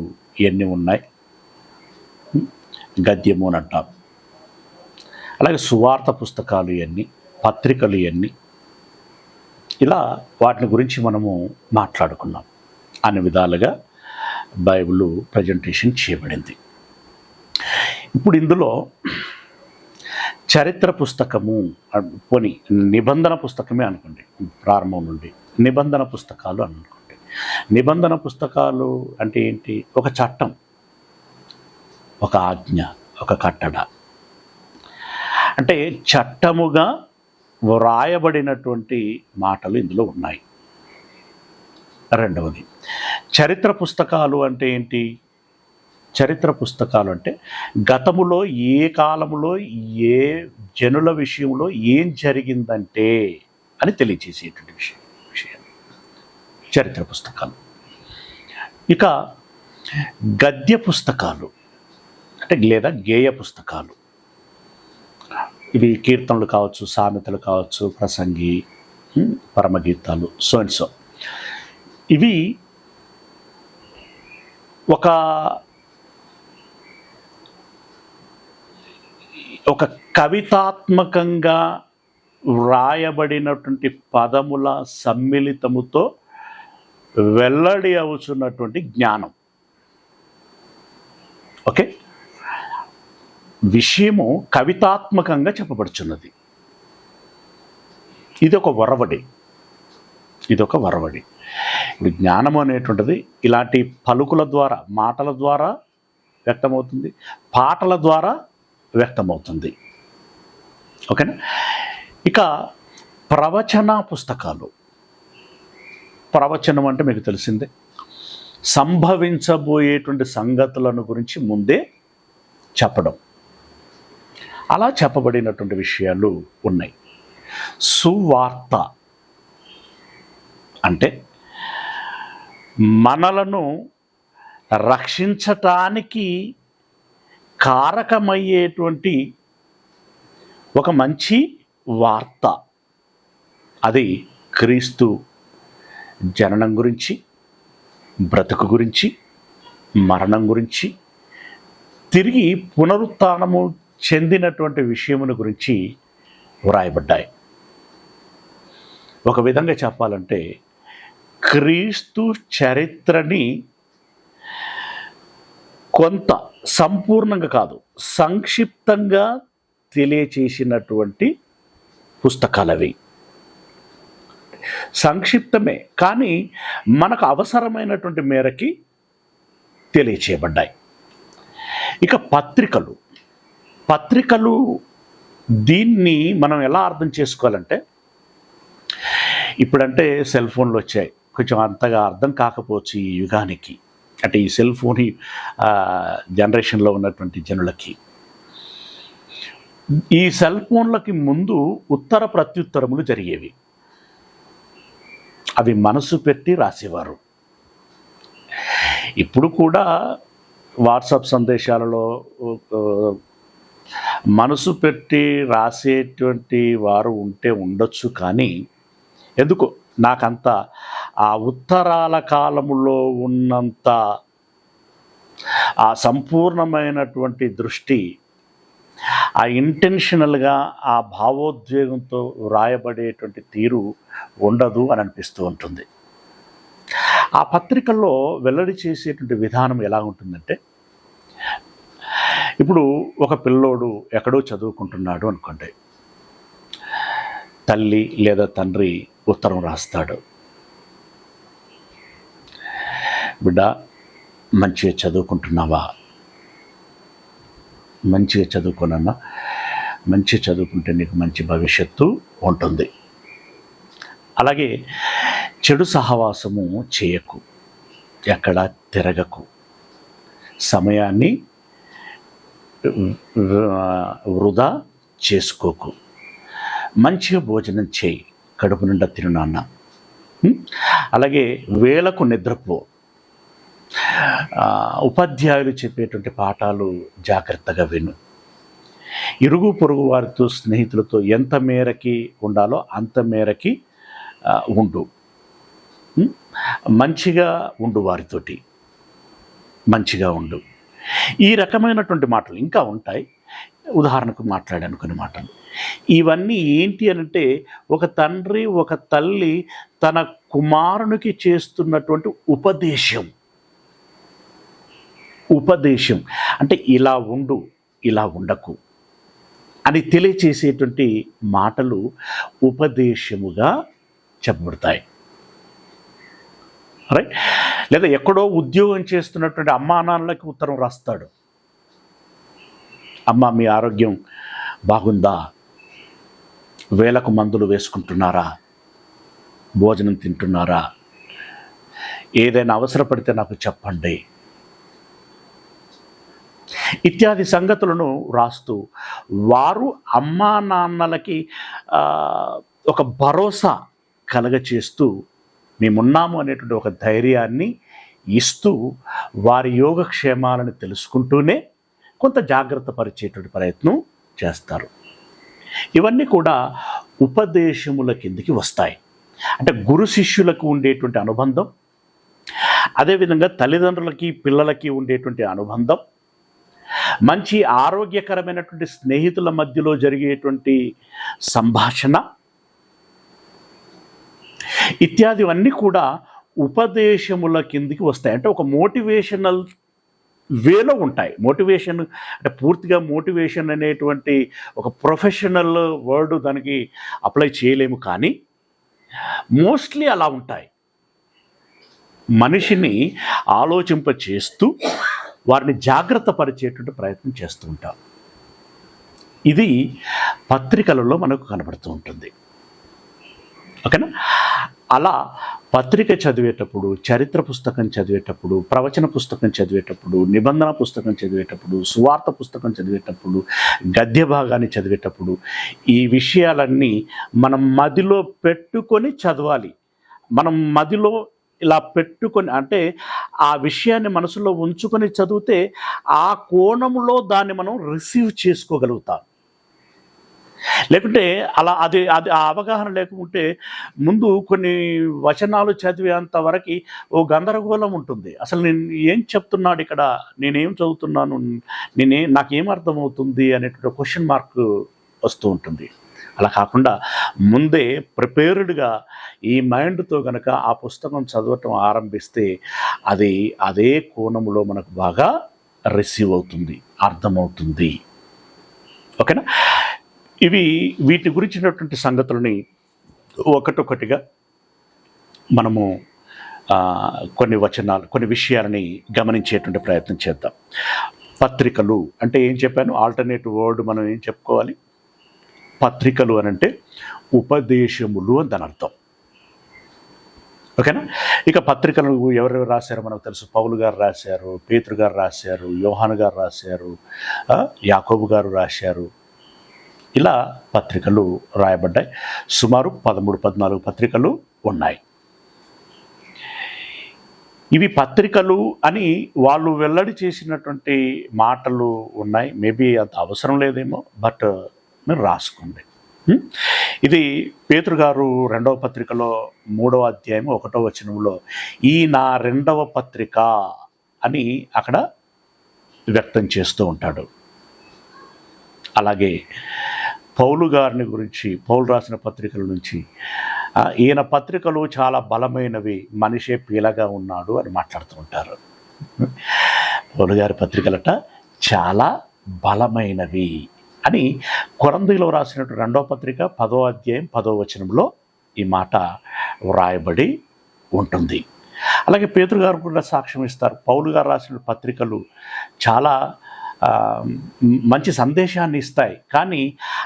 ఎన్ని ఉన్నాయి, గద్యము అని అంటాం. అలాగే సువార్త పుస్తకాలు ఎన్ని, పత్రికలు ఎన్ని, ఇలా వాటిని గురించి మనము మాట్లాడుకున్నాం. అన్ని విధాలుగా బైబిల్ ప్రజెంటేషన్ చేయబడింది. ఇప్పుడు ఇందులో చరిత్ర పుస్తకము పోని నిబంధన పుస్తకమే అనుకోండి, ప్రారంభం నుండి నిబంధన పుస్తకాలు అనుకోండి. నిబంధన పుస్తకాలు అంటే ఏంటి? ఒక చట్టం, ఒక ఆజ్ఞ, ఒక కట్టడ. అంటే చట్టముగా వ్రాయబడినటువంటి మాటలు ఇందులో ఉన్నాయి. రెండవది, చరిత్ర పుస్తకాలు అంటే ఏంటి? చరిత్ర పుస్తకాలు అంటే గతములో ఏ కాలములో ఏ జనుల విషయంలో ఏం జరిగిందంటే అని తెలియచేసేటువంటి విషయం. చరిత్ర పుస్తకాలు. ఇక గద్య పుస్తకాలు అంటే లేదా గేయ పుస్తకాలు, ఇవి కీర్తనలు కావచ్చు, సామెతలు కావచ్చు, ప్రసంగి, పరమగీతాలు, సో అండ్ సో. ఇవి ఒక కవితాత్మకంగా వ్రాయబడినటువంటి పదముల సమ్మిళితముతో వెల్లడి అవుతున్నటువంటి జ్ఞానం. ఓకే, విషయము కవితాత్మకంగా చెప్పబడుచున్నది. ఇదొక వరవడి. ఇప్పుడు జ్ఞానం అనేటువంటిది ఇలాంటి పలుకుల ద్వారా, మాటల ద్వారా వ్యక్తమవుతుంది, పాటల ద్వారా వ్యక్తమవుతుంది. ఓకేనా. ఇక ప్రవచన పుస్తకాలు. ప్రవచనం అంటే మీకు తెలిసిందే, సంభవించబోయేటువంటి సంగతులను గురించి ముందే చెప్పడం. అలా చెప్పబడినటువంటి విషయాలు ఉన్నాయి. సువార్త అంటే మనలను రక్షించటానికి కారకమయ్యేటువంటి ఒక మంచి వార్త. అది క్రీస్తు జననం గురించి, బ్రతుకు గురించి, మరణం గురించి, తిరిగి పునరుత్థానము చెందినటువంటి విషయముల గురించి వ్రాయబడ్డాయి. ఒక విధంగా చెప్పాలంటే క్రీస్తు చరిత్రని కొంత సంపూర్ణంగా కాదు, సంక్షిప్తంగా తెలియచేసినటువంటి పుస్తకాలవి. సంక్షిప్తమే కానీ మనకు అవసరమైనటువంటి మేరకి తెలియచేయబడ్డాయి. ఇక పత్రికలు దీన్ని మనం ఎలా అర్థం చేసుకోవాలంటే, ఇప్పుడంటే సెల్ ఫోన్లు వచ్చాయి, కొంచెం అంతగా అర్థం కాకపోవచ్చు ఈ యుగానికి, అంటే ఈ సెల్ ఫోన్ జనరేషన్లో ఉన్నటువంటి జనులకి. ఈ సెల్ ఫోన్లకి ముందు ఉత్తర ప్రత్యుత్తరములు జరిగేవి. అవి మనసు పెట్టి రాసేవారు. ఇప్పుడు కూడా వాట్సాప్ సందేశాలలో మనసు పెట్టి రాసేటువంటి వారు ఉంటే ఉండొచ్చు, కానీ ఎందుకు నాకంత ఆ ఉత్తరాల కాలములో ఉన్నంత ఆ సంపూర్ణమైనటువంటి దృష్టి, ఆ ఇంటెన్షనల్గా ఆ భావోద్వేగంతో వ్రాయబడేటువంటి తీరు ఉండదు అని అనిపిస్తూ ఉంటుంది. ఆ పత్రికల్లో వెల్లడి చేసేటువంటి విధానం ఎలా ఉంటుందంటే, ఇప్పుడు ఒక పిల్లోడు ఎక్కడో చదువుకుంటున్నాడు అనుకోండి, తల్లి లేదా తండ్రి ఉత్తరం రాస్తాడు, బిడ్డ మంచిగా చదువుకుంటున్నావా, మంచిగా చదువుకోనన్నా, మంచిగా చదువుకుంటే నీకు మంచి భవిష్యత్తు ఉంటుంది. అలాగే చెడు సహవాసము చేయకు, ఎక్కడ తిరగకు, సమయాన్ని వృధా చేసుకోకు, మంచిగా భోజనం చేయి, కడుపు నిండా తిను నాన్న. అలాగే వేళకు నిద్రపో, ఉపాధ్యాయులు చెప్పేటువంటి పాఠాలు జాగ్రత్తగా విను, ఇరుగు పొరుగు వారితో, స్నేహితులతో ఎంత మేరకి ఉండాలో అంత మేరకి ఉండు, మంచిగా ఉండు, వారితోటి మంచిగా ఉండు. ఈ రకమైనటువంటి మాటలు ఇంకా ఉంటాయి. ఉదాహరణకు మాట్లాడాను కొన్ని మాటలు. ఇవన్నీ ఏంటి అనంటే, ఒక తండ్రి ఒక తల్లి తన కుమారునికి చేస్తున్నటువంటి ఉపదేశం అంటే ఇలా ఉండు, ఇలా ఉండకు అని తెలియచేసేటువంటి మాటలు ఉపదేశముగా చెప్పబడతాయి. రైట్. లేదా ఎక్కడో ఉద్యోగం చేస్తున్నటువంటి అమ్మా నాన్నలకి ఉత్తరం రాస్తాడు, అమ్మ మీ ఆరోగ్యం బాగుందా, వేలకు మందులు వేసుకుంటున్నారా, భోజనం తింటున్నారా, ఏదైనా అవసరపడితే నాకు చెప్పండి, ఇత్యాది సంగతులను రాస్తూ వారు అమ్మా నాన్నలకి ఒక భరోసా కలగచేస్తూ మేమున్నాము అనేటువంటి ఒక ధైర్యాన్ని ఇస్తూ వారి యోగక్షేమాలను తెలుసుకుంటూనే కొంత జాగ్రత్త పరిచేటువంటి ప్రయత్నం చేస్తారు. ఇవన్నీ కూడా ఉపదేశముల కిందికి వస్తాయి. అంటే గురు శిష్యులకు ఉండేటువంటి అనుబంధం, అదేవిధంగా తల్లిదండ్రులకి పిల్లలకి ఉండేటువంటి అనుబంధం, మంచి ఆరోగ్యకరమైనటువంటి స్నేహితుల మధ్యలో జరిగేటువంటి సంభాషణ ఇత్యాదివన్నీ కూడా ఉపదేశముల కిందికి వస్తాయి. అంటే ఒక మోటివేషనల్ వేలో ఉంటాయి. మోటివేషన్ అంటే పూర్తిగా మోటివేషన్ అనేటువంటి ఒక ప్రొఫెషనల్ వర్డ్ దానికి అప్లై చేయలేము, కానీ మోస్ట్లీ అలా ఉంటాయి. మనిషిని ఆలోచింప చేస్తూ వారిని జాగ్రత్త పరిచేటువంటి ప్రయత్నం చేస్తూ ఉంటాం. ఇది పత్రికలలో మనకు కనబడుతూ ఉంటుంది. ఓకేనా? అలా పత్రిక చదివేటప్పుడు, చరిత్ర పుస్తకం చదివేటప్పుడు, ప్రవచన పుస్తకం చదివేటప్పుడు, నిబంధన పుస్తకం చదివేటప్పుడు, సువార్త పుస్తకం చదివేటప్పుడు, గద్య భాగాన్ని చదివేటప్పుడు ఈ విషయాలన్నీ మనం మదిలో పెట్టుకొని చదవాలి. మనం మదిలో ఇలా పెట్టుకొని, అంటే ఆ విషయాన్ని మనసులో ఉంచుకొని చదివితే ఆ కోణంలో దాన్ని మనం రిసీవ్ చేసుకోగలుగుతాం. లేకుంటే అలా అది అది ఆ అవగాహన లేకుంటే ముందు కొన్ని వచనాలు చదివేంత వరకు ఓ గందరగోళం ఉంటుంది. అసలు నేను ఏం చెప్తున్నాడు ఇక్కడ, నేనేం చదువుతున్నాను, నాకేం అర్థమవుతుంది అనేటువంటి క్వశ్చన్ మార్క్ వస్తూ ఉంటుంది. అలా కాకుండా ముందే ప్రిపేర్డ్గా ఈ మైండ్తో కనుక ఆ పుస్తకం చదవటం ఆరంభిస్తే అది అదే కోణంలో మనకు బాగా రిసీవ్ అవుతుంది, అర్థమవుతుంది. ఓకేనా? వీటి గురించినటువంటి సంగతులని ఒకటొకటిగా మనము కొన్ని వచనాలు, కొన్ని విషయాలని గమనించేటువంటి ప్రయత్నం చేద్దాం. పత్రికలు అంటే ఏం చెప్పాను? ఆల్టర్నేటివ్ వర్డ్ మనం ఏం చెప్పుకోవాలి? పత్రికలు అని అంటే ఉపదేశములు అని దాని అర్థం. ఓకేనా? ఇక పత్రికలు ఎవరెవరు రాశారో మనకు తెలుసు. పౌలు గారు రాశారు, పేతురు గారు రాశారు, యోహాను గారు రాశారు, యాకోబు గారు రాశారు. ఇలా పత్రికలు రాయబడ్డాయి. సుమారు 13-14 పత్రికలు ఉన్నాయి. ఇవి పత్రికలు అని వాళ్ళు వెల్లడి చేసినటువంటి మాటలు ఉన్నాయి. మేబీ అంత అవసరం లేదేమో, బట్ మీరు రాసుకోండి. ఇది పేతురు గారు 2వ పత్రికలో 3వ అధ్యాయం 1వ వచనంలో ఈ నా 2వ పత్రిక అని అక్కడ వ్యక్తం చేస్తూ ఉంటాడు. అలాగే పౌలు గారిని గురించి, పౌలు రాసిన పత్రికల నుంచి ఈయన పత్రికలు చాలా బలమైనవి, మనిషే పీలగా ఉన్నాడు అని మాట్లాడుతూ ఉంటారు. పౌలు గారి పత్రికలట చాలా బలమైనవి అని కొరంథీలో రాసినట్టు 2వ పత్రిక 10వ అధ్యాయం 10వ వచనంలో ఈ మాట వ్రాయబడి ఉంటుంది. అలాగే పేతురు గారు కూడా సాక్ష్యం ఇస్తారు. పౌలు గారు రాసిన పత్రికలు చాలా మంచి సందేశాన్ని ఇస్తాయి, కానీ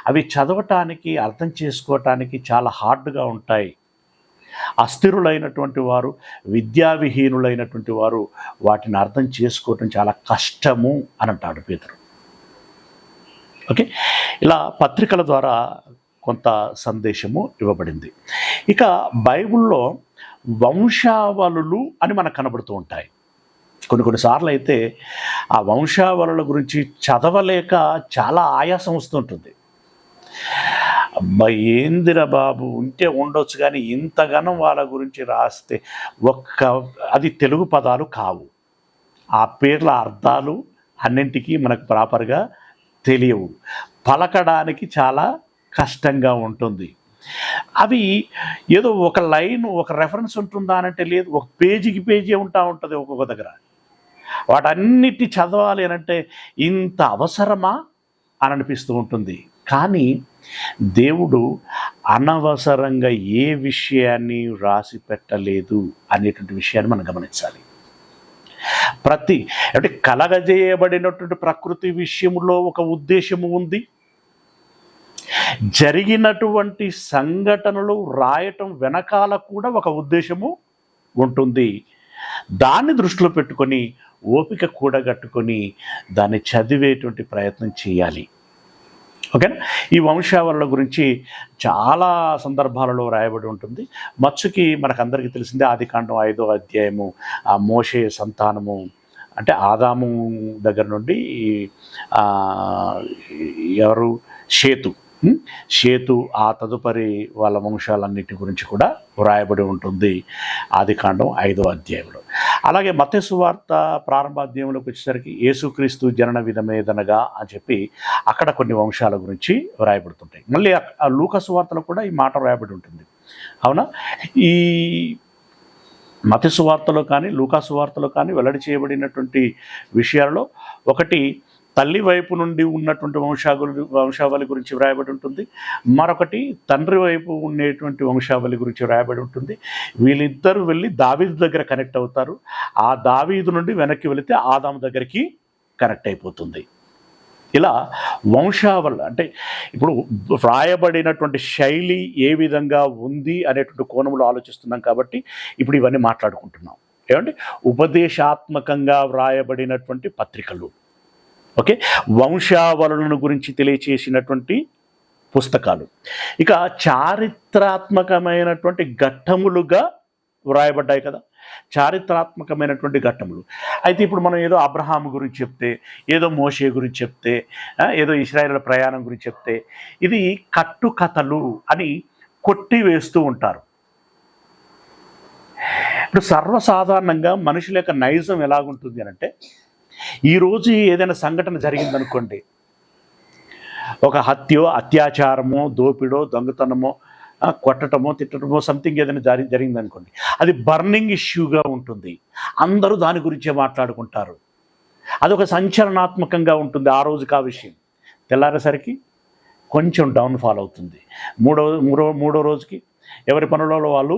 అవి చదవటానికి, అర్థం చేసుకోవటానికి చాలా హార్డ్గా ఉంటాయి. అస్థిరులైనటువంటి వారు, విద్యావిహీనులైనటువంటి వారు వాటిని అర్థం చేసుకోవటం చాలా కష్టము అని అంటాడు పేతురు. ఓకే, ఇలా పత్రికల ద్వారా కొంత సందేశము ఇవ్వబడింది. ఇక బైబిల్లో వంశావళులు అని మనకు కనబడుతూ ఉంటాయి. కొన్నిసార్లు అయితే ఆ వంశావళుల గురించి చదవలేక చాలా ఆయాసం వస్తుంటుంది. అబ్బాయి ఏందిరా బాబు, ఉంటే ఉండొచ్చు, కానీ ఇంతగానం వాళ్ళ గురించి రాస్తే అది తెలుగు పదాలు కావు. ఆ పేర్ల అర్థాలు అన్నింటికీ మనకు ప్రాపర్గా తెలియవు, పలకడానికి చాలా కష్టంగా ఉంటుంది. అవి ఏదో ఒక లైన్, ఒక రెఫరెన్స్ ఉంటుందా అనంటే లేదు, ఒక పేజీకి పేజీ ఉంటుంది ఒక్కొక్క దగ్గర. వాటన్నిటి చదవాలి అనంటే ఇంత అవసరమా అని అనిపిస్తూ ఉంటుంది. కానీ దేవుడు అనవసరంగా ఏ విషయాన్ని రాసి పెట్టలేదు అనేటువంటి విషయాన్ని మనం గమనించాలి. అంటే కలగజేయబడినటువంటి ప్రకృతి విషయంలో ఒక ఉద్దేశము ఉంది. జరిగినటువంటి సంఘటనలు రాయటం వెనకాల కూడా ఒక ఉద్దేశము ఉంటుంది. దాన్ని దృష్టిలో పెట్టుకొని ఓపిక కూడగట్టుకొని దాన్ని చదివేటువంటి ప్రయత్నం చేయాలి. ఓకేనా. ఈ వంశావళుల గురించి చాలా సందర్భాలలో రాయబడి ఉంటుంది. మచ్చుకి మనకందరికీ తెలిసిందే ఆదికాండం 5వ అధ్యాయము, ఆ మోషే సంతానము అంటే ఆదాము దగ్గర నుండి ఎవరు షేతు ఆ తదుపరి వాళ్ళ వంశాలన్నిటి గురించి కూడా వ్రాయబడి ఉంటుంది ఆదికాండం 5వ అధ్యాయంలో. అలాగే మత్తయి సువార్త ప్రారంభ అధ్యాయంలోకి వచ్చేసరికి యేసుక్రీస్తు జనన విధమేదనగా అని చెప్పి అక్కడ కొన్ని వంశాల గురించి వ్రాయబడుతుంటాయి. మళ్ళీ ఆ లూకా సువార్తలో కూడా ఈ మాట వ్రాయబడి ఉంటుంది. అవునా. ఈ మత్తయి సువార్తలో కానీ లూకా సువార్తలో కానీ వెల్లడి చేయబడినటువంటి విషయాలలో ఒకటి తల్లి వైపు నుండి ఉన్నటువంటి వంశావళి గురించి వ్రాయబడి ఉంటుంది. మరొకటి తండ్రి వైపు ఉండేటువంటి వంశావళి గురించి వ్రాయబడి ఉంటుంది. వీళ్ళిద్దరూ వెళ్ళి దావీదు దగ్గర కనెక్ట్ అవుతారు. ఆ దావీదు నుండి వెనక్కి వెళితే ఆదాము దగ్గరికి కనెక్ట్ అయిపోతుంది. ఇలా వంశావళి అంటే ఇప్పుడు వ్రాయబడినటువంటి శైలి ఏ విధంగా ఉంది అనేటువంటి కోణంలో ఆలోచిస్తున్నాం కాబట్టి ఇప్పుడు ఇవన్నీ మాట్లాడుకుంటున్నాం. ఏమంటే ఉపదేశాత్మకంగా వ్రాయబడినటువంటి పత్రికలు, ఓకే, వంశావళులను గురించి తెలియచేసినటువంటి పుస్తకాలు, ఇక చారిత్రాత్మకమైనటువంటి ఘట్టములుగా వ్రాయబడ్డాయి కదా, చారిత్రాత్మకమైనటువంటి ఘట్టములు. అయితే ఇప్పుడు మనం ఏదో అబ్రహాము గురించి చెప్తే, ఏదో మోషే గురించి చెప్తే, ఏదో ఇశ్రాయేలు ప్రయాణం గురించి చెప్తే ఇది కట్టుకథలు అని కొట్టివేస్తూ ఉంటారు. ఇప్పుడు సర్వసాధారణంగా మనుషుల యొక్క నైజం ఎలాగుంటుంది అని అంటే, ఈరోజు ఏదైనా సంఘటన జరిగిందనుకోండి, ఒక హత్యో అత్యాచారమో దోపిడో దొంగతనమో కొట్టటమో తిట్టడమో సంథింగ్ ఏదైనా జరిగిందనుకోండి, అది బర్నింగ్ ఇష్యూగా ఉంటుంది. అందరూ దాని గురించే మాట్లాడుకుంటారు. అదొక సంచలనాత్మకంగా ఉంటుంది. ఆ రోజుకి ఆ విషయం తెల్లారేసరికి కొంచెం డౌన్ఫాల్ అవుతుంది. మూడో రోజుకి ఎవరి పనులలో వాళ్ళు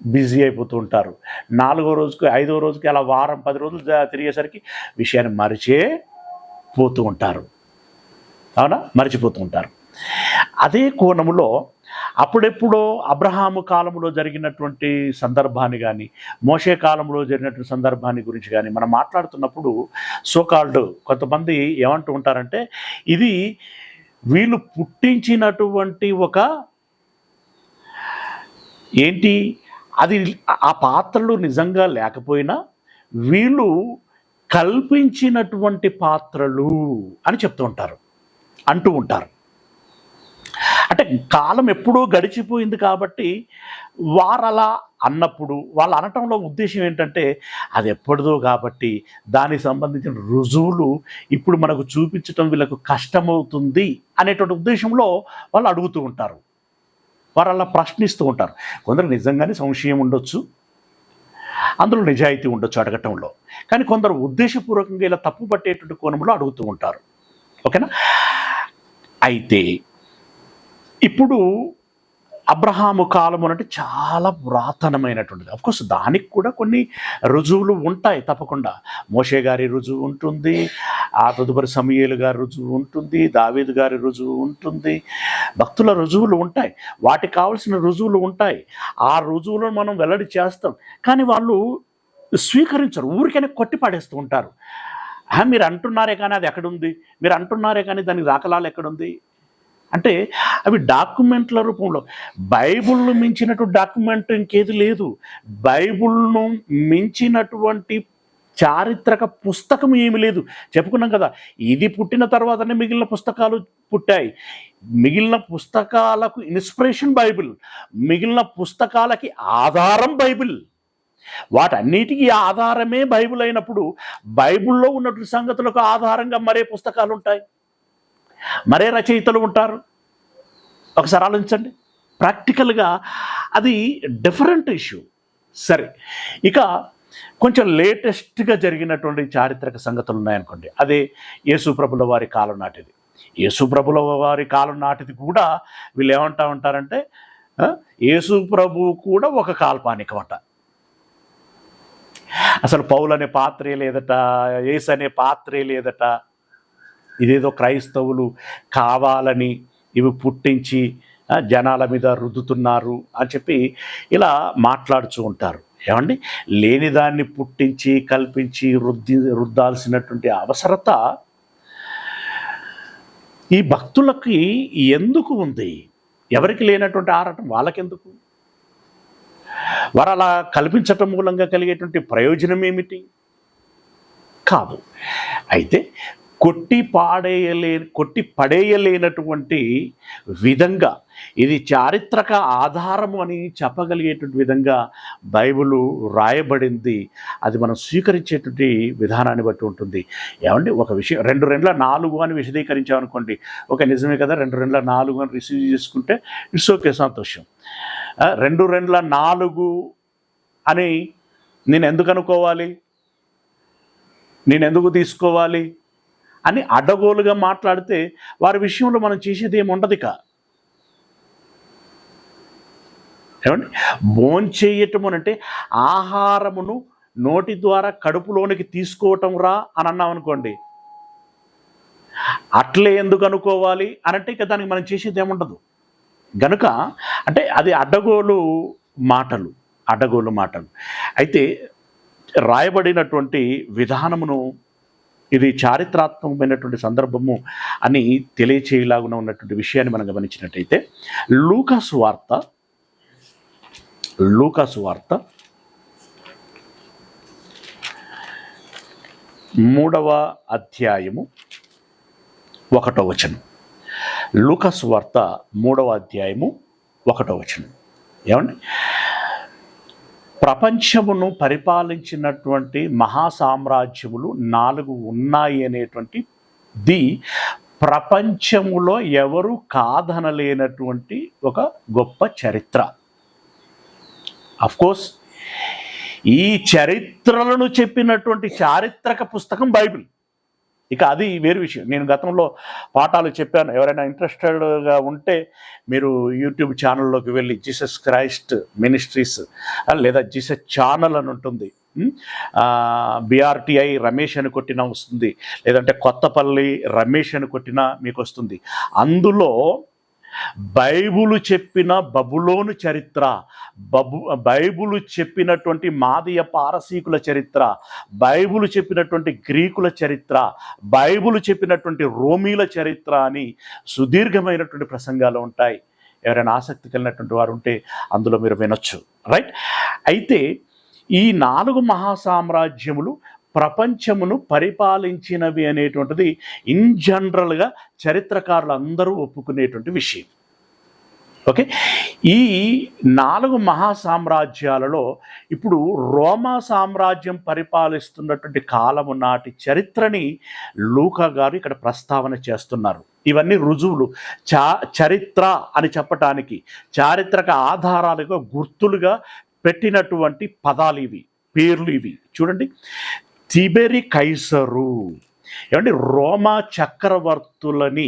బిజీ అయిపోతూ ఉంటారు. 4వ రోజుకి 5వ రోజుకి అలా వారం 10 రోజులు తిరిగేసరికి విషయాన్ని మరిచిపోతూ ఉంటారు. అవునా, మర్చిపోతూ ఉంటారు. అదే కోణములో అప్పుడెప్పుడో అబ్రహాము కాలంలో జరిగినటువంటి సందర్భాన్ని కానీ మోషే కాలంలో జరిగినటువంటి సందర్భాన్ని గురించి కానీ మనం మాట్లాడుతున్నప్పుడు సోకాల్డ్ కొంతమంది ఏమంటూ ఉంటారంటే, ఇది వీళ్ళు పుట్టించినటువంటి ఒక ఏంటి, అది ఆ పాత్రలు నిజంగా లేకపోయినా వీళ్ళు కల్పించినటువంటి పాత్రలు అని చెప్తూ ఉంటారు, అంటూ ఉంటారు. అంటే కాలం ఎప్పుడూ గడిచిపోయింది కాబట్టి వారు అలా అన్నప్పుడు వాళ్ళు అనటంలో ఉద్దేశం ఏంటంటే, అది ఎప్పటిదో కాబట్టి దానికి సంబంధించిన రుజువులు ఇప్పుడు మనకు చూపించటం వీళ్ళకు కష్టమవుతుంది అనేటువంటి ఉద్దేశంలో వాళ్ళు అడుగుతూ ఉంటారు. వారు అలా ప్రశ్నిస్తూ ఉంటారు. కొందరు నిజంగానే సంశయం ఉండొచ్చు, అందులో నిజాయితీ ఉండొచ్చు అడగటంలో, కానీ కొందరు ఉద్దేశపూర్వకంగా ఇలా తప్పు పట్టేటువంటి కోణంలో అడుగుతూ ఉంటారు. ఓకేనా. అయితే ఇప్పుడు అబ్రహాము కాలం అంటే చాలా పురాతనమైనటువంటిది. అఫ్కోర్స్ దానికి కూడా కొన్ని రుజువులు ఉంటాయి తప్పకుండా. మోషే గారి రుజువు ఉంటుంది, ఆ తదుపరి సమూయేలు గారి రుజువు ఉంటుంది, దావీదు గారి రుజువు ఉంటుంది, భక్తుల రుజువులు ఉంటాయి, వాటికి కావాల్సిన రుజువులు ఉంటాయి. ఆ రుజువులను మనం వెల్లడి చేస్తాం, కానీ వాళ్ళు స్వీకరించరు, ఊరికైనా కొట్టి పడేస్తూ ఉంటారు. మీరు అంటున్నారే కానీ అది ఎక్కడుంది, మీరు అంటున్నారే కానీ దానికి దాఖలాలు ఎక్కడుంది అంటే, అవి డాక్యుమెంట్ల రూపంలో. బైబిల్ను మించినటువంటి డాక్యుమెంట్ ఇంకేది లేదు. బైబిల్ను మించినటువంటి చారిత్రక పుస్తకం ఏమి లేదు. చెప్పుకున్నాం కదా, ఇది పుట్టిన తర్వాతనే మిగిలిన పుస్తకాలు పుట్టాయి. మిగిలిన పుస్తకాలకు ఇన్స్పిరేషన్ బైబిల్, మిగిలిన పుస్తకాలకి ఆధారం బైబిల్. వాటన్నిటికీ ఆధారమే బైబిల్ అయినప్పుడు బైబిల్లో ఉన్నటువంటి సంగతులకు ఆధారంగా మరే పుస్తకాలు ఉంటాయి, మరే రచయితలు ఉంటారు? ఒకసారి ఆలోచించండి. ప్రాక్టికల్గా అది డిఫరెంట్ ఇష్యూ. సరే, ఇక కొంచెం లేటెస్ట్గా జరిగినటువంటి చారిత్రక సంగతులు ఉన్నాయనుకోండి, అదే యేసుప్రభుల వారి కాలం నాటిది. యేసుప్రభుల వారి కాలం నాటిది కూడా వీళ్ళు ఏమంటా ఉంటారంటే, యేసుప్రభు కూడా ఒక కాల్పానికం అంట. అసలు పౌలు అనే పాత్రే లేదట, యేసు అనే పాత్రే లేదట. ఇదేదో క్రైస్తవులు కావాలని ఇవి పుట్టించి జనాల మీద రుద్దుతున్నారు అని చెప్పి ఇలా మాట్లాడుతూ ఉంటారు. ఏమండి, లేని దాన్ని పుట్టించి కల్పించి రుద్దాల్సినటువంటి అవసరత ఈ భక్తులకి ఎందుకు ఉంది? ఎవరికి లేనటువంటి ఆరాటం వాళ్ళకెందుకు? వారు అలా కల్పించటం మూలంగా కలిగేటువంటి ప్రయోజనం ఏమిటి? కాదు. అయితే కొట్టి పడేయలేనటువంటి విధంగా, ఇది చారిత్రక ఆధారము అని చెప్పగలిగేటువంటి విధంగా బైబిలు రాయబడింది. అది మనం స్వీకరించేటువంటి విధానాన్ని బట్టి ఉంటుంది. ఏమండి, ఒక విషయం 2 అని విశదీకరించామనుకోండి, ఒక నిజమే కదా, 2 అని రిసీవ్ చేసుకుంటే ఇట్స్ ఓకే, సంతోషం. 2 అని నేను ఎందుకు అనుకోవాలి, నేను ఎందుకు తీసుకోవాలి అని అడ్డగోలుగా మాట్లాడితే వారి విషయంలో మనం చేసేది ఏమి ఉండదు. ఏమండి, భోంచేయటము అంటే ఆహారమును నోటి ద్వారా కడుపులోనికి తీసుకోవటం రా అని అన్నాం అనుకోండి, అట్లే ఎందుకు అనుకోవాలి అనంటే ఇక దానికి మనం చేసేది ఏముండదు. గనుక అంటే అది అడ్డగోలు మాటలు. అయితే రాయబడినటువంటి విధానమును, ఇది చారిత్రాత్మకమైనటువంటి సందర్భము అని తెలియచేయలాగున ఉన్నటువంటి విషయాన్ని మనం గమనించినట్టయితే, లూకాసు వార్త 3వ అధ్యాయము 1వ వచనం. లూకాసు వార్త 3వ అధ్యాయము 1వ వచనం. ఏమండి, ప్రపంచమును పరిపాలించినటువంటి మహాసామ్రాజ్యములు 4 ఉన్నాయి అనేటువంటి ప్రపంచములో ఎవరు కాదనలేనటువంటి ఒక గొప్ప చరిత్ర. అఫ్కోర్స్ ఈ చరిత్రలను చెప్పినటువంటి చారిత్రక పుస్తకం బైబిల్. ఇక అది వేరు విషయం. నేను గతంలో పాఠాలు చెప్పాను. ఎవరైనా ఇంట్రెస్టెడ్గా ఉంటే మీరు యూట్యూబ్ ఛానల్లోకి వెళ్ళి జీసస్ క్రైస్ట్ మినిస్ట్రీస్ లేదా జీసస్ ఛానల్ అని ఉంటుంది, BRTI రమేష్ అని కొట్టినా వస్తుంది, లేదంటే కొత్తపల్లి రమేష్ అని కొట్టినా మీకు వస్తుంది. అందులో బైబులు చెప్పిన బబులోను చరిత్ర, బైబులు చెప్పినటువంటి మాదీయ పారసీకుల చరిత్ర, బైబులు చెప్పినటువంటి గ్రీకుల చరిత్ర, బైబులు చెప్పినటువంటి రోమీల చరిత్ర అని సుదీర్ఘమైనటువంటి ప్రసంగాలు ఉంటాయి. ఎవరైనా ఆసక్తి కలిగినటువంటి వారు ఉంటే అందులో మీరు వినొచ్చు. రైట్. అయితే ఈ 4 మహాసామ్రాజ్యములు ప్రపంచమును పరిపాలించినవి అనేటువంటిది ఇన్ జనరల్గా చరిత్రకారులు అందరూ ఒప్పుకునేటువంటి విషయం. ఓకే. ఈ 4 మహాసామ్రాజ్యాలలో ఇప్పుడు రోమా సామ్రాజ్యం పరిపాలిస్తున్నటువంటి కాలము నాటి చరిత్రని లూకా గారు ఇక్కడ ప్రస్తావన చేస్తున్నారు. ఇవన్నీ రుజువులు, చరిత్ర అని చెప్పటానికి చారిత్రక ఆధారాలుగా గుర్తులుగా పెట్టినటువంటి పదాలు ఇవి, పేర్లు ఇవి. చూడండి, తిబెరి కైసరు. ఏమంటే రోమా చక్రవర్తులని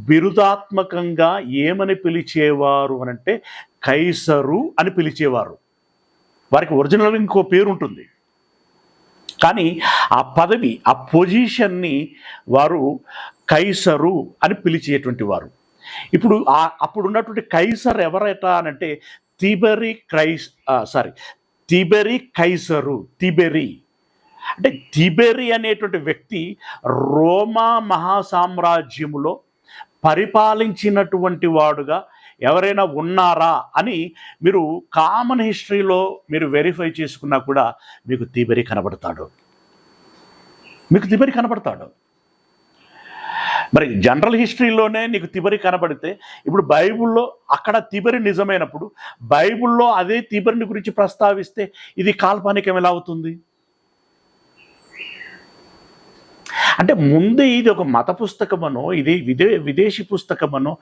బిరుదాత్మకంగా ఏమని పిలిచేవారు అనంటే కైసరు అని పిలిచేవారు. వారికి ఒరిజినల్గా ఇంకో పేరు ఉంటుంది, కానీ ఆ పదవి, ఆ పొజిషన్ని వారు కైసరు అని పిలిచేటువంటి వారు. ఇప్పుడు అప్పుడున్నటువంటి కైసర్ ఎవరట అనంటే తిబెరి కైసరు. తిబెరి అంటే తిబెరి అనేటువంటి వ్యక్తి రోమా మహాసామ్రాజ్యములో పరిపాలించినటువంటి వాడుగా ఎవరైనా ఉన్నారా అని మీరు కామన్ హిస్టరీలో మీరు వెరిఫై చేసుకున్నా కూడా మీకు తిబెరి కనబడతాడు. మరి జనరల్ హిస్టరీలోనే నీకు తిబెరి కనబడితే, ఇప్పుడు బైబిల్లో అక్కడ తిబెరి నిజమైనప్పుడు బైబిల్లో అదే తిబెరిని గురించి ప్రస్తావిస్తే ఇది కాల్పనికం ఎలా అవుతుంది? అంటే ముందే ఇది ఒక మత పుస్తకమనో, ఇది విదేశీ పుస్తకమనో,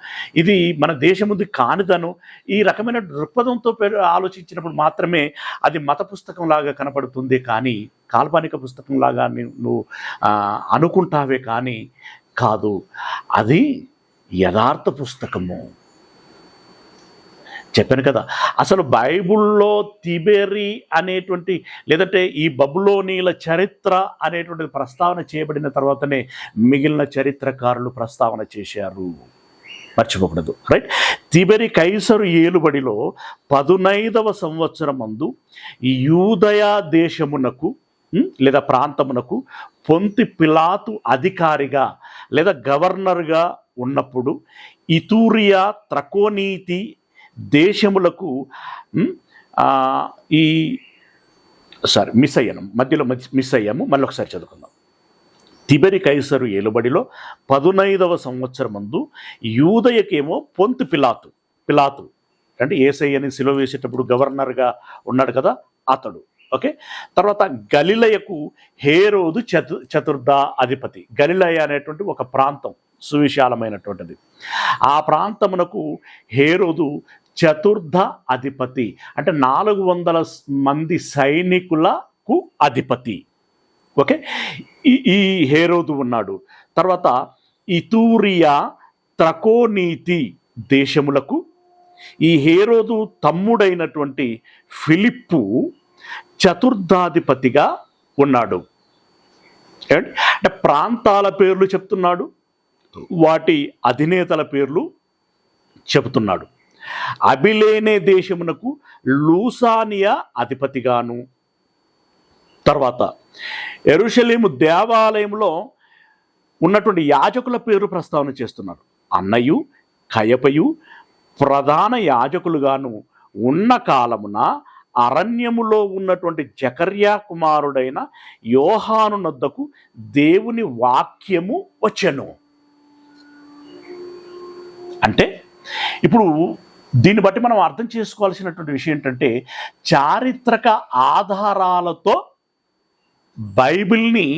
ఇది మన దేశముందు కానిదనో, ఈ రకమైన దృక్పథంతో ఆలోచించినప్పుడు మాత్రమే అది మత పుస్తకం లాగా కనపడుతుంది. కానీ కాల్పనిక పుస్తకం లాగా నువ్వు అనుకుంటావే కానీ కాదు, అది యథార్థ పుస్తకము. చెప్పాను కదా, అసలు బైబుల్లో తిబెరి అనేటువంటి, లేదంటే ఈ బబులోనీల చరిత్ర అనేటువంటిది ప్రస్తావన చేయబడిన తర్వాతనే మిగిలిన చరిత్రకారులు ప్రస్తావన చేశారు. మర్చిపోకూడదు. రైట్. తిబెరి కైసరు ఏలుబడిలో 15వ సంవత్సరం మందు యూదయా దేశమునకు లేదా ప్రాంతమునకు పొంతి పిలాతు అధికారిగా లేదా గవర్నర్గా ఉన్నప్పుడు ఇతూరియా త్రకోనీతి దేశములకు ఈ మిస్ అయ్యాను, మధ్యలో మిస్ అయ్యాము, మళ్ళీ ఒకసారి చదువుకుందాం. తిబెరి కైసరు ఏలుబడిలో 15వ సంవత్సరమందు యూదయకేమో పొంతు పిలాతు అంటే యేసయ్యని సిలువ వేసేటప్పుడు గవర్నర్గా ఉన్నాడు కదా అతడు. ఓకే, తర్వాత గలిలయకు హేరోదు చతుర్థ అధిపతి. గలిలయ అనేటువంటి ఒక ప్రాంతం సువిశాలమైనటువంటిది. ఆ ప్రాంతమునకు హేరోదు చతుర్థ అధిపతి అంటే 400 మంది సైనికులకు అధిపతి. ఓకే, ఈ హేరోదు ఉన్నాడు. తర్వాత ఇతూరియా త్రకోనీతి దేశములకు ఈ హేరోదు తమ్ముడైనటువంటి ఫిలిప్పు చతుర్థాధిపతిగా ఉన్నాడు. అంటే ప్రాంతాల పేర్లు చెప్తున్నాడు, వాటి అధినేతల పేర్లు చెబుతున్నాడు. అబిలేనే దేశమునకు లూసానియా అధిపతిగాను, తర్వాత యెరూషలేము దేవాలయంలో ఉన్నటువంటి యాజకుల పేరు ప్రస్తావన చేస్తున్నారు. అన్నయు కయపయు ప్రధాన యాజకులుగాను ఉన్న కాలమున అరణ్యములో ఉన్నటువంటి జకర్యా కుమారుడైన యోహాను నొద్దకు దేవుని వాక్యము వచ్చెను. అంటే ఇప్పుడు దీన్ని బట్టి మనం అర్థం చేసుకోవాల్సినటువంటి విషయం ఏంటంటే, చారిత్రక ఆధారాలతో బైబిల్ని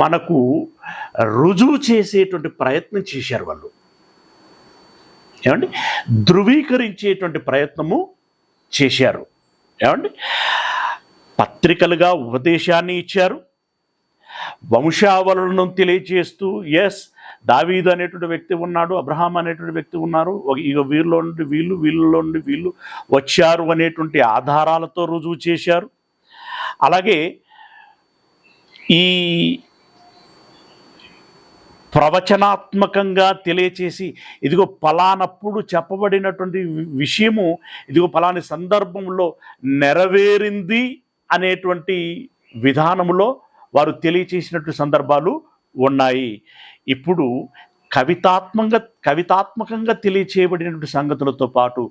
మనకు రుజువు చేసేటువంటి ప్రయత్నం చేశారు వాళ్ళు. ఏమండి, ధృవీకరించేటువంటి ప్రయత్నము చేశారు. ఏమండి, పత్రికలుగా ఉపదేశాన్ని ఇచ్చారు, వంశావళులను తెలియజేస్తూ దావీదు అనేటువంటి వ్యక్తి ఉన్నాడు, అబ్రహాం అనేటువంటి వ్యక్తి ఉన్నారు, ఇక వీరిలో నుండి వీళ్ళలో నుండి వీళ్ళు వచ్చారు అనేటువంటి ఆధారాలతో రుజువు చేశారు. అలాగే ఈ ప్రవచనాత్మకంగా తెలియచేసి ఇదిగో పలానప్పుడు చెప్పబడినటువంటి విషయము ఇదిగో పలాని సందర్భంలో నెరవేరింది అనేటువంటి విధానములో వారు తెలియచేసినటువంటి సందర్భాలు ఉన్నాయి. ఇప్పుడు కవితాత్మకంగా తెలియచేయబడినటువంటి సంగతులతో పాటు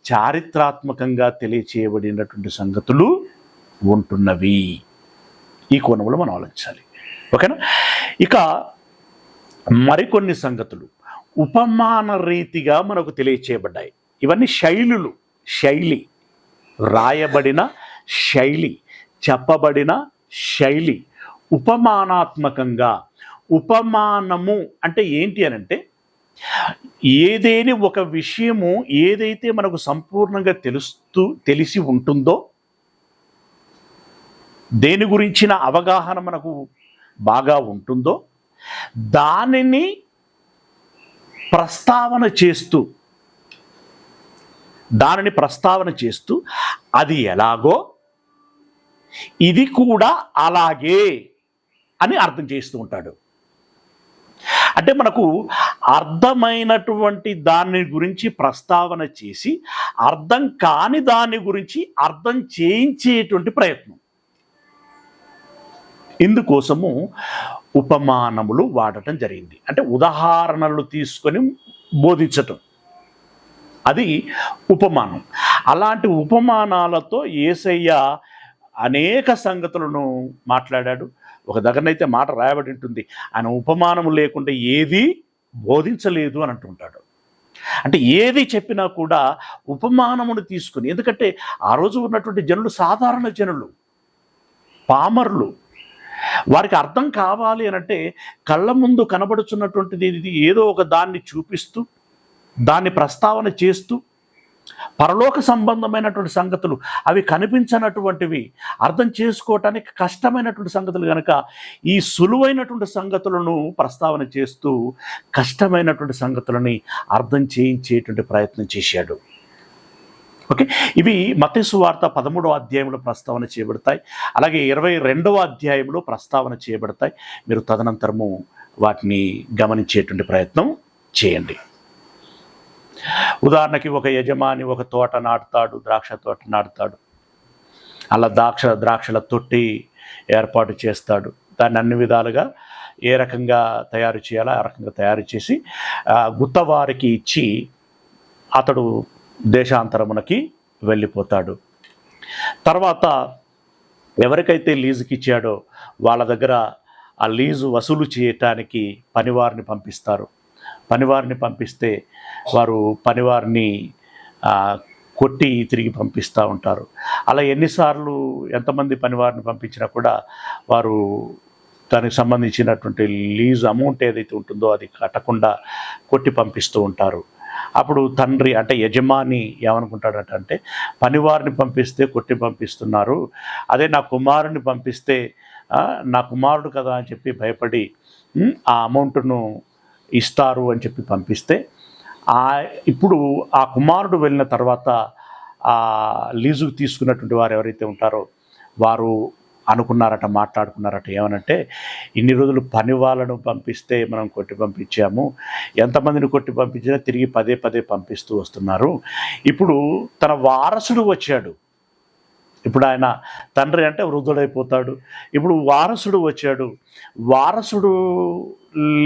చారిత్రాత్మకంగా తెలియచేయబడినటువంటి సంగతులు ఉంటున్నవి. ఈ కోణంలో మనం ఆలోచించాలి. ఓకేనా? ఇక మరికొన్ని సంగతులు ఉపమాన రీతిగా మనకు తెలియచేయబడ్డాయి. ఇవన్నీ శైలి, రాయబడిన శైలి, చెప్పబడిన శైలి, ఉపమానాత్మకంగా. ఉపమానము అంటే ఏంటి అనంటే, ఏదేని ఒక విషయము ఏదైతే మనకు సంపూర్ణంగా తెలిసి ఉంటుందో, దేని గురించిన అవగాహన మనకు బాగా ఉంటుందో దానిని ప్రస్తావన చేస్తూ అది ఎలాగో ఇది కూడా అలాగే అని అర్థం చేస్తూ ఉంటాడు. అంటే మనకు అర్థమైనటువంటి దాని గురించి ప్రస్తావన చేసి అర్థం కాని దాని గురించి అర్థం చేయించేటువంటి ప్రయత్నం. ఇందుకోసము ఉపమానములు వాడటం జరిగింది. అంటే ఉదాహరణలు తీసుకొని బోధించటం, అది ఉపమానం. అలాంటి ఉపమానాలతో యేసయ్య అనేక సంగతులను మాట్లాడాడు. ఒక దగ్గరనైతే మాట రాయబడి ఉంటుంది, ఆయన ఉపమానము లేకుండా ఏది బోధించలేదు అని అంటుంటాడు. అంటే ఏది చెప్పినా కూడా ఉపమానమును తీసుకుని, ఎందుకంటే ఆ రోజు ఉన్నటువంటి జనులు సాధారణ జనులు, పామరులు. వారికి అర్థం కావాలి అనంటే కళ్ళ ముందు కనబడుచున్నటువంటిది ఏదో ఒక దాన్ని చూపిస్తూ దాన్ని ప్రస్తావన చేస్తూ, పరలోక సంబంధమైనటువంటి సంగతులు అవి కనిపించనటువంటివి, అర్థం చేసుకోవటానికి కష్టమైనటువంటి సంగతులు కనుక ఈ సులువైనటువంటి సంగతులను ప్రస్తావన చేస్తూ కష్టమైనటువంటి సంగతులని అర్థం చేయించేటువంటి ప్రయత్నం చేశాడు. ఓకే, ఇవి మత్తయి సువార్త 13వ అధ్యాయంలో ప్రస్తావన చేయబడతాయి. అలాగే 22వ అధ్యాయంలో ప్రస్తావన చేయబడతాయి. మీరు తదనంతరము వాటిని గమనించేటువంటి ప్రయత్నం చేయండి. ఉదాహరణకి ఒక యజమాని ఒక తోట నాటుతాడు, ద్రాక్ష తోట నాటుతాడు. అలా ద్రాక్షల తొట్టి ఏర్పాటు చేస్తాడు. దాన్ని అన్ని విధాలుగా ఏ రకంగా తయారు చేయాలో ఆ రకంగా తయారు చేసి గుత్తవారికి ఇచ్చి అతడు దేశాంతరమునకి వెళ్ళిపోతాడు. తర్వాత ఎవరికైతే లీజుకి ఇచ్చాడో వాళ్ళ దగ్గర ఆ లీజు వసూలు చేయటానికి పనివారిని పంపిస్తారు. పనివారిని పంపిస్తే వారు పనివారిని కొట్టి తిరిగి పంపిస్తూ ఉంటారు. అలా ఎన్నిసార్లు ఎంతమంది పనివారిని పంపించినా కూడా వారు దానికి సంబంధించినటువంటి లీజ్ అమౌంట్ ఏదైతే ఉంటుందో అది కట్టకుండా కొట్టి పంపిస్తూ ఉంటారు. అప్పుడు తండ్రి అంటే యజమాని ఏమనుకుంటాడటంటే పనివారిని పంపిస్తే కొట్టి పంపిస్తున్నారు, అదే నా కుమారుని పంపిస్తే నా కుమారుడు కదా అని చెప్పి భయపడి ఆ అమౌంట్ను ఇస్తారు అని చెప్పి పంపిస్తే ఇప్పుడు ఆ కుమారుడు వెళ్ళిన తర్వాత ఆ లీజుకు తీసుకున్నటువంటి వారు ఎవరైతే ఉంటారో వారు మాట్లాడుకున్నారట ఏమనంటే, ఇన్ని రోజులు పని వాళ్ళను పంపిస్తే మనం కొట్టి పంపించాము, ఎంతమందిని కొట్టి పంపించినా తిరిగి పదే పదే పంపిస్తూ వస్తున్నారు. ఇప్పుడు తన వారసుడు వచ్చాడు. ఇప్పుడు ఆయన తండ్రి అంటే వృద్ధుడైపోతాడు. ఇప్పుడు వారసుడు వచ్చాడు. వారసుడు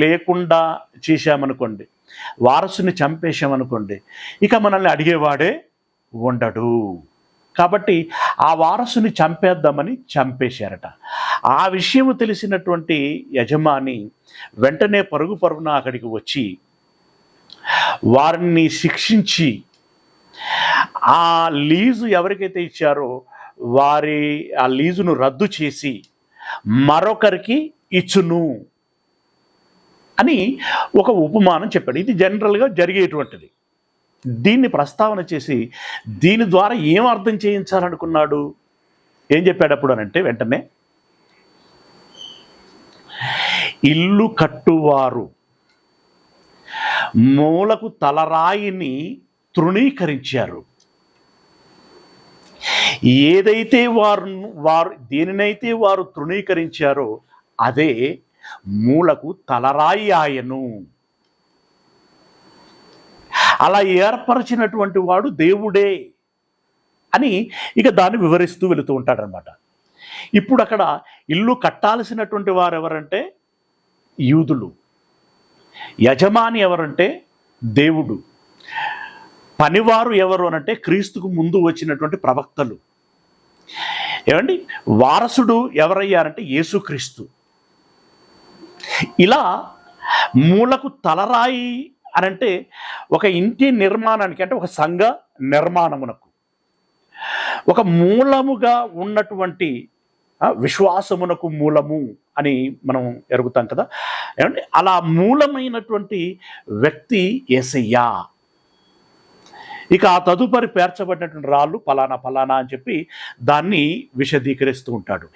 లేకుండా చేశామనుకోండి, వారసుని చంపేశామనుకోండి, ఇక మనల్ని అడిగేవాడే ఉండడు. కాబట్టి ఆ వారసుని చంపేద్దామని చంపేశారట. ఆ విషయం తెలిసినటువంటి యజమాని వెంటనే పరుగున అక్కడికి వచ్చి వారిని శిక్షించి ఆ లీజు ఎవరికైతే ఇచ్చారో ఆ లీజును రద్దు చేసి మరొకరికి ఇచ్చును అని ఒక ఉపమానం చెప్పాడు. ఇది జనరల్గా జరిగేటువంటిది. దీన్ని ప్రస్తావన చేసి దీని ద్వారా ఏం అర్థం చేయించాలనుకున్నాడు, ఏం చెప్పాడు అప్పుడు అనంటే, వెంటనే ఇల్లు కట్టువారు మూలకు తలరాయిని తృణీకరించారు. ఏదైతే వారు దేనినైతే వారు తృణీకరించారో అదే మూలకు తలరాయి ఆయను. అలా ఏర్పరిచినటువంటి వాడు దేవుడే అని ఇక దాన్ని వివరిస్తూ వెళుతూ ఉంటాడనమాట. ఇప్పుడు అక్కడ ఇల్లు కట్టాల్సినటువంటి వారు ఎవరంటే యూదులు, యజమాని ఎవరంటే దేవుడు, పనివారు ఎవరు అనంటే క్రీస్తుకు ముందు వచ్చినటువంటి ప్రవక్తలు. ఏమండి, వారసుడు ఎవరయ్యారంటే యేసుక్రీస్తు. ఇలా మూలకు తలరాయి అనంటే ఒక ఇంటి నిర్మాణానికి అంటే ఒక సంఘ నిర్మాణమునకు ఒక మూలముగా ఉన్నటువంటి విశ్వాసమునకు మూలము అని మనం ఎరుగుతాం కదా. ఏమంటే అలా మూలమైనటువంటి వ్యక్తి యేసయ్య. ఇక ఆ తదుపరి పేర్చబడినటువంటి రాళ్ళు పలానా పలానా అని చెప్పి దాన్ని విశదీకరిస్తూ ఉంటాడు.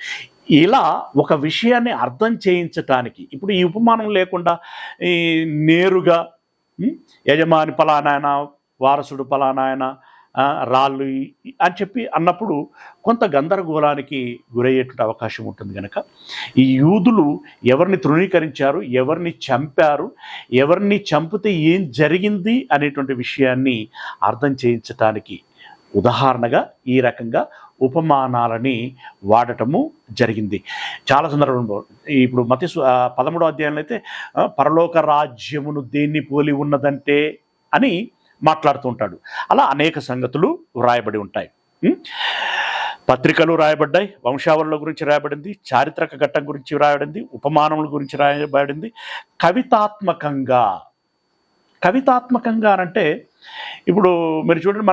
ఇలా ఒక విషయాన్ని అర్థం చేయించటానికి ఇప్పుడు ఈ ఉపమానం లేకుండా నేరుగా యజమాని పలానాయన, వారసుడు పలానాయన, రాళ్ళు అని చెప్పి అన్నప్పుడు కొంత గందరగోళానికి గురయ్యేటువంటి అవకాశం ఉంటుంది. కనుక ఈ యూదులు ఎవరిని తృణీకరించారు, ఎవరిని చంపారు, ఎవరిని చంపితే ఏం జరిగింది అనేటువంటి విషయాన్ని అర్థం చేయించటానికి ఉదాహరణగా ఈ రకంగా ఉపమానాలని వాడటము జరిగింది. చాలా సందర్భంలో ఇప్పుడు మత్తయి 13వ అధ్యాయంలో అయితే పరలోక రాజ్యమును దేన్ని పోలి ఉన్నదంటే అని మాట్లాడుతూ ఉంటాడు. అలా అనేక సంగతులు వ్రాయబడి ఉంటాయి. పత్రికలు రాయబడ్డాయి, వంశావళుల గురించి రాయబడింది, చారిత్రక ఘట్టం గురించి రాయబడింది, ఉపమానముల గురించి రాయబడింది. కవితాత్మకంగా అంటే ఇప్పుడు మీరు చూడండి,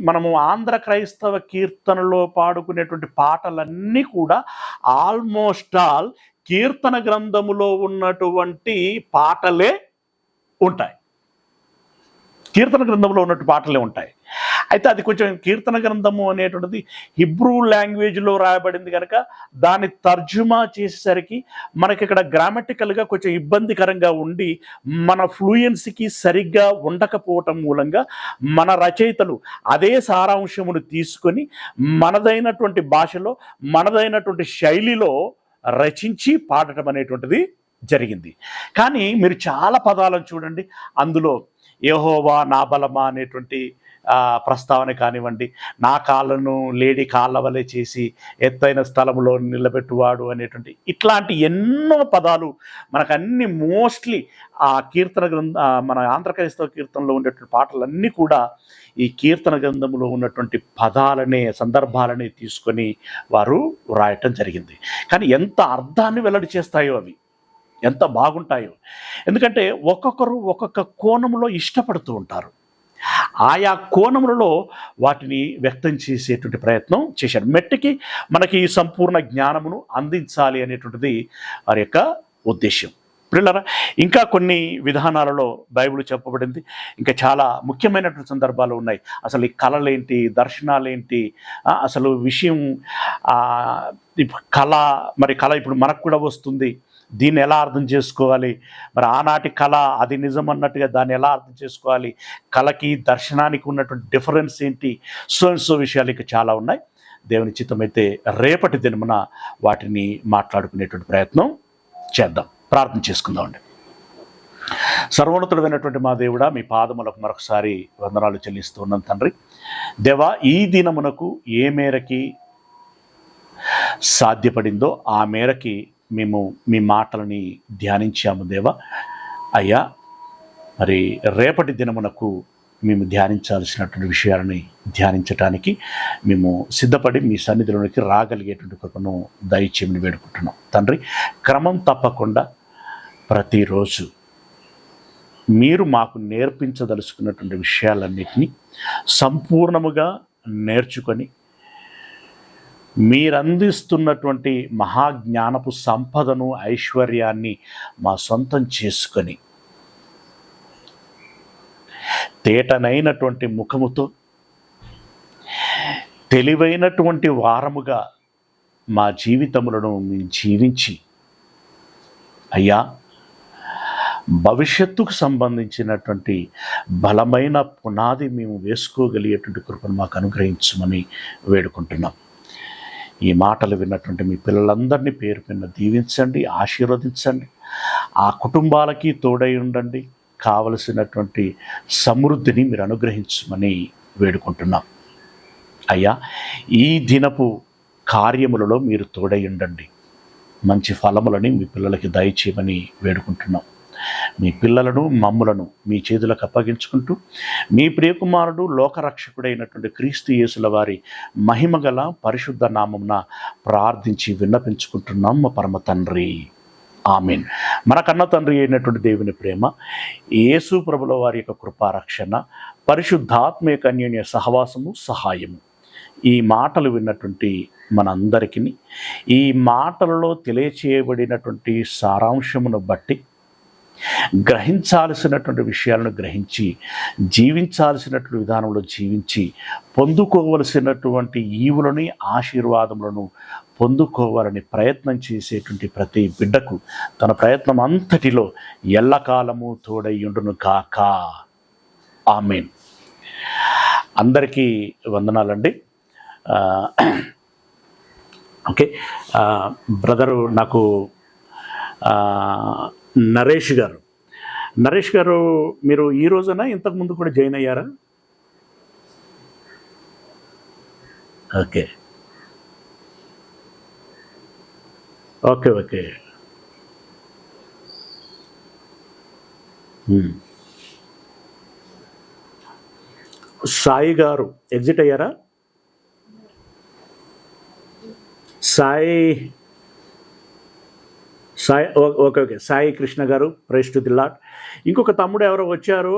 మనము ఆంధ్ర క్రైస్తవ కీర్తనలో పాడుకునేటువంటి పాటలన్నీ కూడా ఆల్మోస్ట్ ఆల్ కీర్తన గ్రంథములో ఉన్నటువంటి పాటలే ఉంటాయి. కీర్తన గ్రంథంలో ఉన్నట్టు పాటలే ఉంటాయి. అయితే అది కొంచెం కీర్తన గ్రంథము అనేటువంటిది హిబ్రూ లాంగ్వేజ్లో రాయబడింది కనుక దాన్ని తర్జుమా చేసేసరికి మనకి ఇక్కడ గ్రామటికల్గా కొంచెం ఇబ్బందికరంగా ఉండి మన ఫ్లూయెన్సీకి సరిగ్గా ఉండకపోవటం మూలంగా మన రచయితలు అదే సారాంశమును తీసుకొని మనదైనటువంటి భాషలో మనదైనటువంటి శైలిలో రచించి పాడటం అనేటువంటిది జరిగింది. కానీ మీరు చాలా పదాలను చూడండి, అందులో యెహోవా నా బలమా అనేటువంటి ప్రస్తావన కానివ్వండి, నా కాళ్ళను లేడీ కాళ్ళ వలె చేసి ఎత్తైన స్థలంలో నిలబెట్టువాడు అనేటువంటి ఇట్లాంటి ఎన్నో పదాలు మనకు అన్ని మోస్ట్లీ ఆ కీర్తన మన ఆంధ్ర క్రైస్తవ కీర్తనలో ఉండేటువంటి పాటలన్నీ కూడా ఈ కీర్తన గ్రంథంలో ఉన్నటువంటి పదాలనే సందర్భాలనే తీసుకొని వారు వ్రాయటం జరిగింది. కానీ ఎంత అర్థాన్ని వెల్లడి చేస్తాయో అవి, ఎంత బాగుంటాయో. ఎందుకంటే ఒక్కొక్కరు ఒక్కొక్క కోణంలో ఇష్టపడుతూ ఉంటారు. ఆయా కోణములలో వాటిని వ్యక్తం చేసేటువంటి ప్రయత్నం చేశారు. మెట్టికి మనకి ఈ సంపూర్ణ జ్ఞానమును అందించాలి అనేటువంటిది వారి యొక్క ఉద్దేశం. పిల్లరా, ఇంకా కొన్ని విధానాలలో బైబిల్ చెప్పబడింది. ఇంకా చాలా ముఖ్యమైనటువంటి సందర్భాలు ఉన్నాయి. అసలు ఈ కళలేంటి, దర్శనాలేంటి, అసలు విషయం కళ, మరి కళ ఇప్పుడు మనకు కూడా వస్తుంది, దీన్ని ఎలా అర్థం చేసుకోవాలి, మరి ఆనాటి కళ అది నిజం అన్నట్టుగా దాన్ని ఎలా అర్థం చేసుకోవాలి, కళకి దర్శనానికి ఉన్నటువంటి డిఫరెన్స్ ఏంటి, సో విషయాలు ఇంకా చాలా ఉన్నాయి. దేవుని చిత్తమైతే రేపటి దినమున వాటిని మాట్లాడుకునేటువంటి ప్రయత్నం చేద్దాం. ప్రార్థన చేసుకుందామండి. సర్వోన్నతుడైనటువంటి మా దేవుడా, మీ పాదములకు మరొకసారి వందనాలు చెల్లిస్తూ ఉన్నాం తండ్రి. దేవా, ఈ దినమునకు ఏ మేరకి సాధ్యపడిందో ఆ మేరకి మేము మీ మాటలని ధ్యానించాము దేవా. అయ్యా, మరి రేపటి దినమునకు మేము ధ్యానించాల్సినటువంటి విషయాలని ధ్యానించటానికి మేము సిద్ధపడి మీ సన్నిధిలోనికి రాగలిగేటువంటి కృపను దయచేయమని వేడుకుంటున్నాం తండ్రి. క్రమం తప్పకుండా ప్రతిరోజు మీరు మాకు నేర్పించదలుచుకున్నటువంటి విషయాలన్నిటినీ సంపూర్ణముగా నేర్చుకొని మీరందిస్తున్నటువంటి మహాజ్ఞానపు సంపదను, ఐశ్వర్యాన్ని మా సొంతం చేసుకొని తేటనైనటువంటి ముఖముతో తెలివైనటువంటి వారముగా మా జీవితములను మేము జీవించి అయ్యా, భవిష్యత్తుకు సంబంధించినటువంటి బలమైన పునాది మేము వేసుకోగలిగేటువంటి కృపను మాకు అనుగ్రహించమని వేడుకుంటున్నాం. ఈ మాటలు విన్నటువంటి మీ పిల్లలందరినీ పేరు పైన దీవించండి, ఆశీర్వదించండి. ఆ కుటుంబాలకి తోడై ఉండండి. కావలసినటువంటి సమృద్ధిని మీరు అనుగ్రహించమని వేడుకుంటున్నాం. అయ్యా, ఈ దినపు కార్యములలో మీరు తోడై ఉండండి. మంచి ఫలములని మీ పిల్లలకి దయచేయమని వేడుకుంటున్నాం. మీ పిల్లలను, మమ్ములను మీ చేతులకు అప్పగించుకుంటూ మీ ప్రియకుమారుడు లోకరక్షకుడైనటువంటి క్రీస్తు యేసుల వారి మహిమగల పరిశుద్ధ నామమున ప్రార్థించి విన్నపించుకుంటున్నాం మా పరమ తండ్రి. ఆమేన్. మన కన్న తండ్రి అయినటువంటి దేవుని ప్రేమ, యేసు ప్రభుల వారి యొక్క కృపారక్షణ, పరిశుద్ధాత్మ యొక్క అన్యోన్య సహవాసము, సహాయము ఈ మాటలు విన్నటువంటి మనందరికీ ఈ మాటలలో తెలియచేయబడినటువంటి సారాంశమును బట్టి గ్రహించాల్సినటువంటి విషయాలను గ్రహించి జీవించాల్సినటువంటి విధానంలో జీవించి పొందుకోవలసినటువంటి ఈవులని, ఆశీర్వాదములను పొందుకోవాలని ప్రయత్నం చేసేటువంటి ప్రతి బిడ్డకు తన ప్రయత్నం అంతటిలో ఎల్లకాలము తోడయ్యుండును కాక. ఆమేన్. అందరికీ వందనాలండి. ఓకే, బ్రదరు నాకు నరేష్ గారు మీరు ఈ రోజున ఇంతకుముందు కూడా జాయిన్ అయ్యారా? ఓకే ఓకే ఓకే సాయి గారు ఎగ్జిట్ అయ్యారా? సాయి ఓకే సాయి కృష్ణ గారు, ప్రైజ్ టు ది లార్డ్. ఇంకొక తమ్ముడు ఎవరో వచ్చారు.